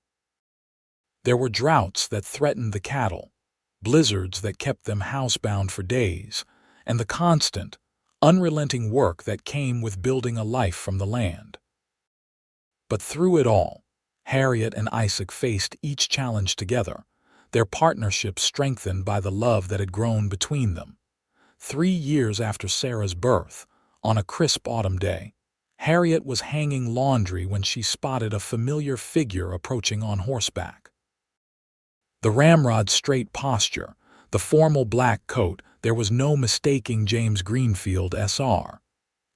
There were droughts that threatened the cattle, blizzards that kept them housebound for days, and the constant, unrelenting work that came with building a life from the land. But through it all, Harriet and Isaac faced each challenge together, their partnership strengthened by the love that had grown between them. 3 years after Sarah's birth, on a crisp autumn day, Harriet was hanging laundry when she spotted a familiar figure approaching on horseback. The ramrod's straight posture, the formal black coat, there was no mistaking James Greenfield, Sr.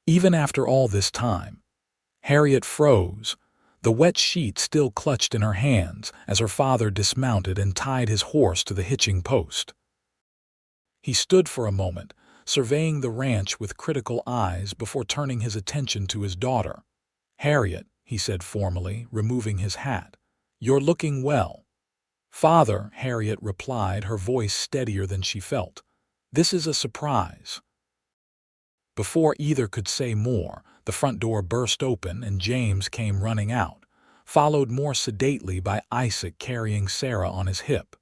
Even after all this time, Harriet froze, the wet sheet still clutched in her hands as her father dismounted and tied his horse to the hitching post. He stood for a moment, surveying the ranch with critical eyes before turning his attention to his daughter. "Harriet," he said formally, removing his hat, "you're looking well." "Father," Harriet replied, her voice steadier than she felt, "this is a surprise." Before either could say more, the front door burst open and James came running out, followed more sedately by Isaac carrying Sarah on his hip.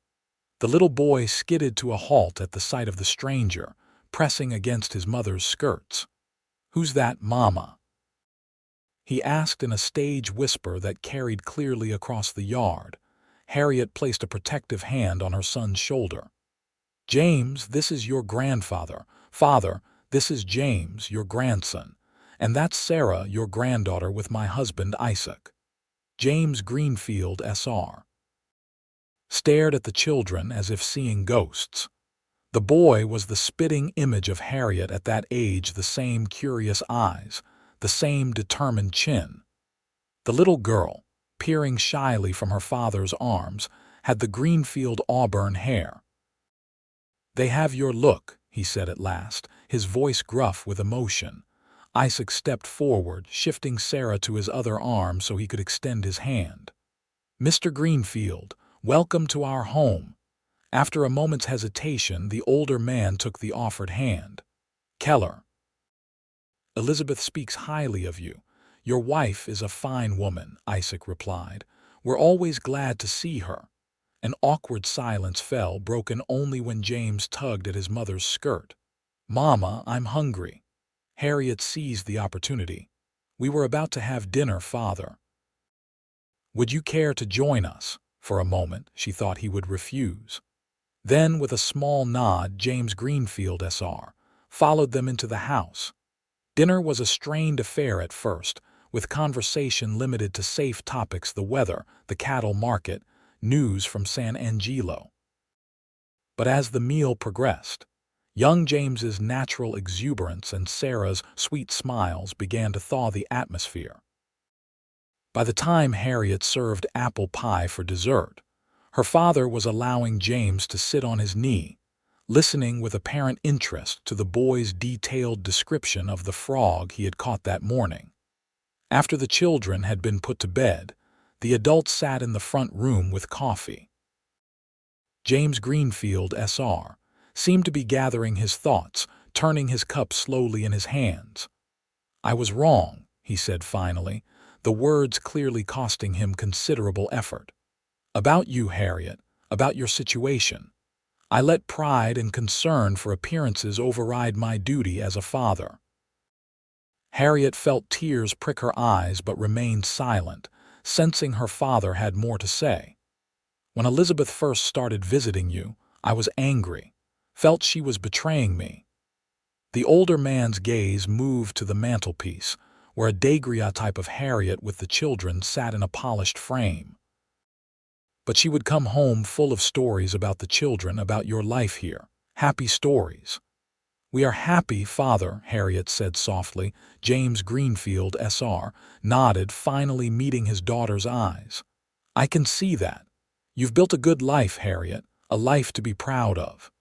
The little boy skidded to a halt at the sight of the stranger, pressing against his mother's skirts. "Who's that, Mama?" he asked in a stage whisper that carried clearly across the yard. Harriet placed a protective hand on her son's shoulder. "James, this is your grandfather. Father, this is James, your grandson. And that's Sarah, your granddaughter, with my husband, Isaac." James Greenfield, S.R. stared at the children as if seeing ghosts. The boy was the spitting image of Harriet at that age, the same curious eyes, the same determined chin. The little girl, peering shyly from her father's arms, had the Greenfield auburn hair. "They have your look," he said at last, his voice gruff with emotion. Isaac stepped forward, shifting Sarah to his other arm so he could extend his hand. "Mr. Greenfield, welcome to our home." After a moment's hesitation, the older man took the offered hand. "Keller, Elizabeth speaks highly of you. Your wife is a fine woman," Isaac replied. "We're always glad to see her." An awkward silence fell, broken only when James tugged at his mother's skirt. "Mama, I'm hungry." Harriet seized the opportunity. "We were about to have dinner, Father. Would you care to join us?" For a moment, she thought he would refuse. Then, with a small nod, James Greenfield, S.R., followed them into the house. Dinner was a strained affair at first, with conversation limited to safe topics: the weather, the cattle market, news from San Angelo. But as the meal progressed, young James's natural exuberance and Sarah's sweet smiles began to thaw the atmosphere. By the time Harriet served apple pie for dessert, her father was allowing James to sit on his knee, listening with apparent interest to the boy's detailed description of the frog he had caught that morning. After the children had been put to bed, the adults sat in the front room with coffee. James Greenfield, S.R., seemed to be gathering his thoughts, turning his cup slowly in his hands. "I was wrong," he said finally, the words clearly costing him considerable effort. "About you, Harriet, about your situation. I let pride and concern for appearances override my duty as a father." Harriet felt tears prick her eyes but remained silent, sensing her father had more to say. "When Elizabeth first started visiting you, I was angry, felt she was betraying me." The older man's gaze moved to the mantelpiece, where a daguerreotype of Harriet with the children sat in a polished frame. "But she would come home full of stories about the children, about your life here, happy stories." "We are happy, Father," Harriet said softly. James Greenfield, S.R., nodded, finally meeting his daughter's eyes. "I can see that. You've built a good life, Harriet, a life to be proud of."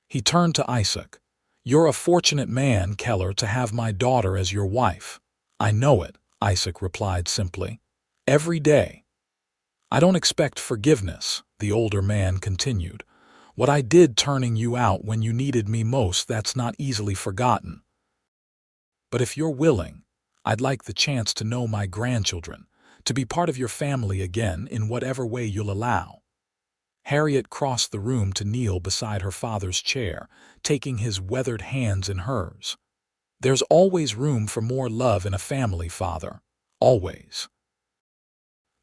He turned to Isaac. "You're a fortunate man, Keller, to have my daughter as your wife." "I know it," Isaac replied simply. "Every day." "I don't expect forgiveness," the older man continued. "What I did turning you out when you needed me most, that's not easily forgotten. But if you're willing, I'd like the chance to know my grandchildren, to be part of your family again in whatever way you'll allow." Harriet crossed the room to kneel beside her father's chair, taking his weathered hands in hers. "There's always room for more love in a family, Father. Always."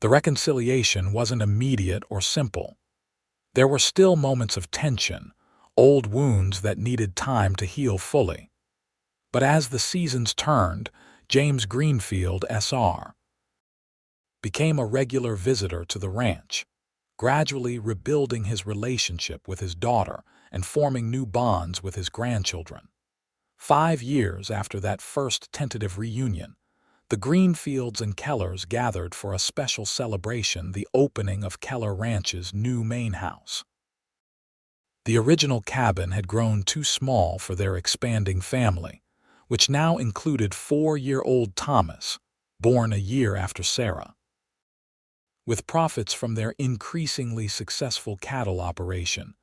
The reconciliation wasn't immediate or simple. There were still moments of tension, old wounds that needed time to heal fully. But as the seasons turned, James Greenfield, S.R., became a regular visitor to the ranch, gradually rebuilding his relationship with his daughter and forming new bonds with his grandchildren. 5 years after that first tentative reunion, the Greenfields and Kellers gathered for a special celebration, the opening of Keller Ranch's new main house. The original cabin had grown too small for their expanding family, which now included 4-year-old Thomas, born a year after Sarah. With profits from their increasingly successful cattle operation,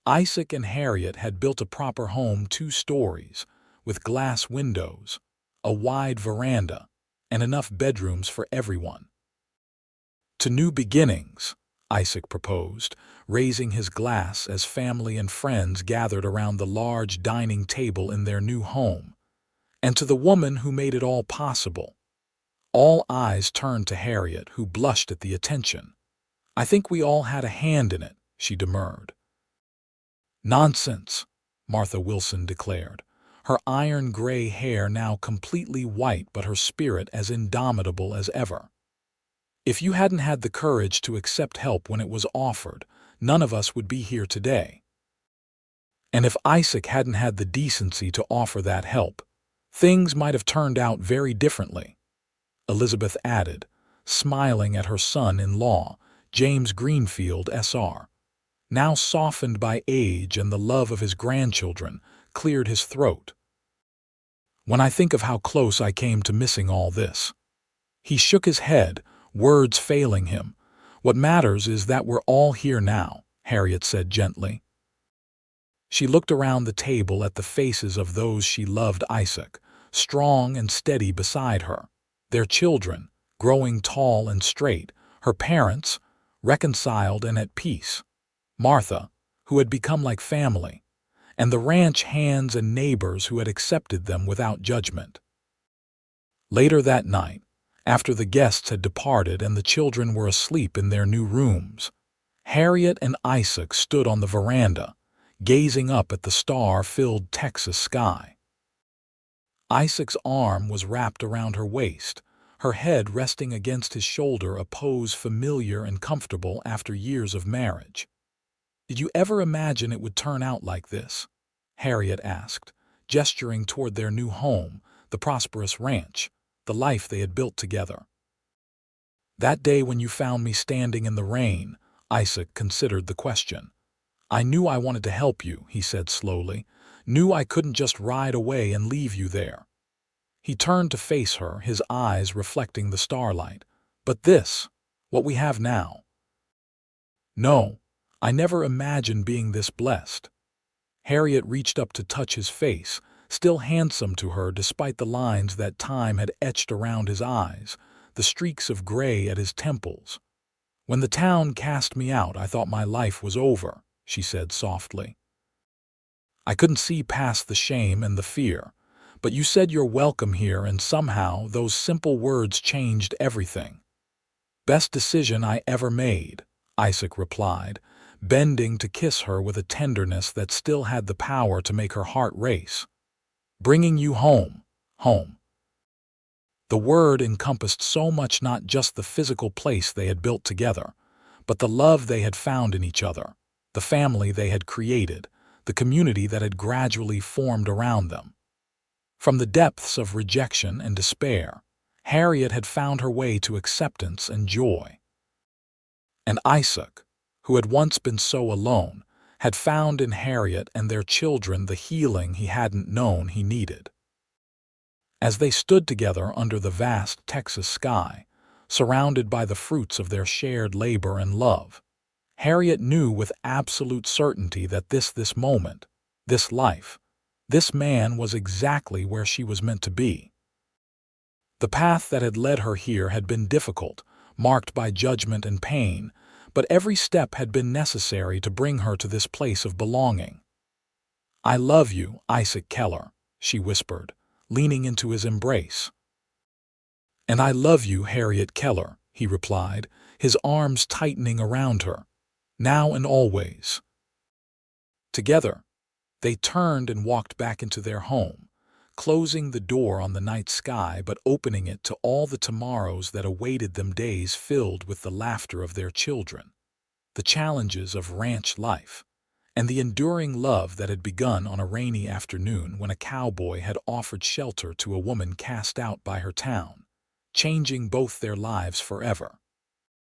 Isaac and Harriet had built a proper home 2 stories, with glass windows, a wide veranda, and enough bedrooms for everyone. "To new beginnings," Isaac proposed, raising his glass as family and friends gathered around the large dining table in their new home, "and to the woman who made it all possible." All eyes turned to Harriet, who blushed at the attention. "I think we all had a hand in it," she demurred. "Nonsense," Martha Wilson declared, her iron-gray hair now completely white but her spirit as indomitable as ever. "If you hadn't had the courage to accept help when it was offered, none of us would be here today. And if Isaac hadn't had the decency to offer that help, things might have turned out very differently," Elizabeth added, smiling at her son-in-law, James Greenfield, S.R., now softened by age and the love of his grandchildren, cleared his throat. "When I think of how close I came to missing all this." He shook his head, words failing him. "What matters is that we're all here now," Harriet said gently. She looked around the table at the faces of those she loved: Isaac, strong and steady beside her, their children, growing tall and straight, her parents, reconciled and at peace, Martha, who had become like family, and the ranch hands and neighbors who had accepted them without judgment. Later that night, after the guests had departed and the children were asleep in their new rooms, Harriet and Isaac stood on the veranda, gazing up at the star-filled Texas sky. Isaac's arm was wrapped around her waist, her head resting against his shoulder, a pose familiar and comfortable after years of marriage. "Did you ever imagine it would turn out like this?" Harriet asked, gesturing toward their new home, the prosperous ranch, the life they had built together. "That day when you found me standing in the rain," Isaac considered the question. "I knew I wanted to help you," he said slowly, "knew I couldn't just ride away and leave you there." He turned to face her, his eyes reflecting the starlight. "But this, what we have now? No, I never imagined being this blessed." Harriet reached up to touch his face, still handsome to her despite the lines that time had etched around his eyes, the streaks of gray at his temples. "When the town cast me out, I thought my life was over," she said softly. "I couldn't see past the shame and the fear, but you said you're welcome here, and somehow those simple words changed everything." "Best decision I ever made," Isaac replied, bending to kiss her with a tenderness that still had the power to make her heart race. "Bringing you home, home." The word encompassed so much, not just the physical place they had built together, but the love they had found in each other, the family they had created, the community that had gradually formed around them. From the depths of rejection and despair, Harriet had found her way to acceptance and joy. And Isaac, who had once been so alone, had found in Harriet and their children the healing he hadn't known he needed. As they stood together under the vast Texas sky, surrounded by the fruits of their shared labor and love, Harriet knew with absolute certainty that this moment, this life, this man was exactly where she was meant to be. The path that had led her here had been difficult, marked by judgment and pain, but every step had been necessary to bring her to this place of belonging. "I love you, Isaac Keller," she whispered, leaning into his embrace. "And I love you, Harriet Keller," he replied, his arms tightening around her, "now and always." Together, they turned and walked back into their home, closing the door on the night sky but opening it to all the tomorrows that awaited them, days filled with the laughter of their children, the challenges of ranch life, and the enduring love that had begun on a rainy afternoon when a cowboy had offered shelter to a woman cast out by her town, changing both their lives forever.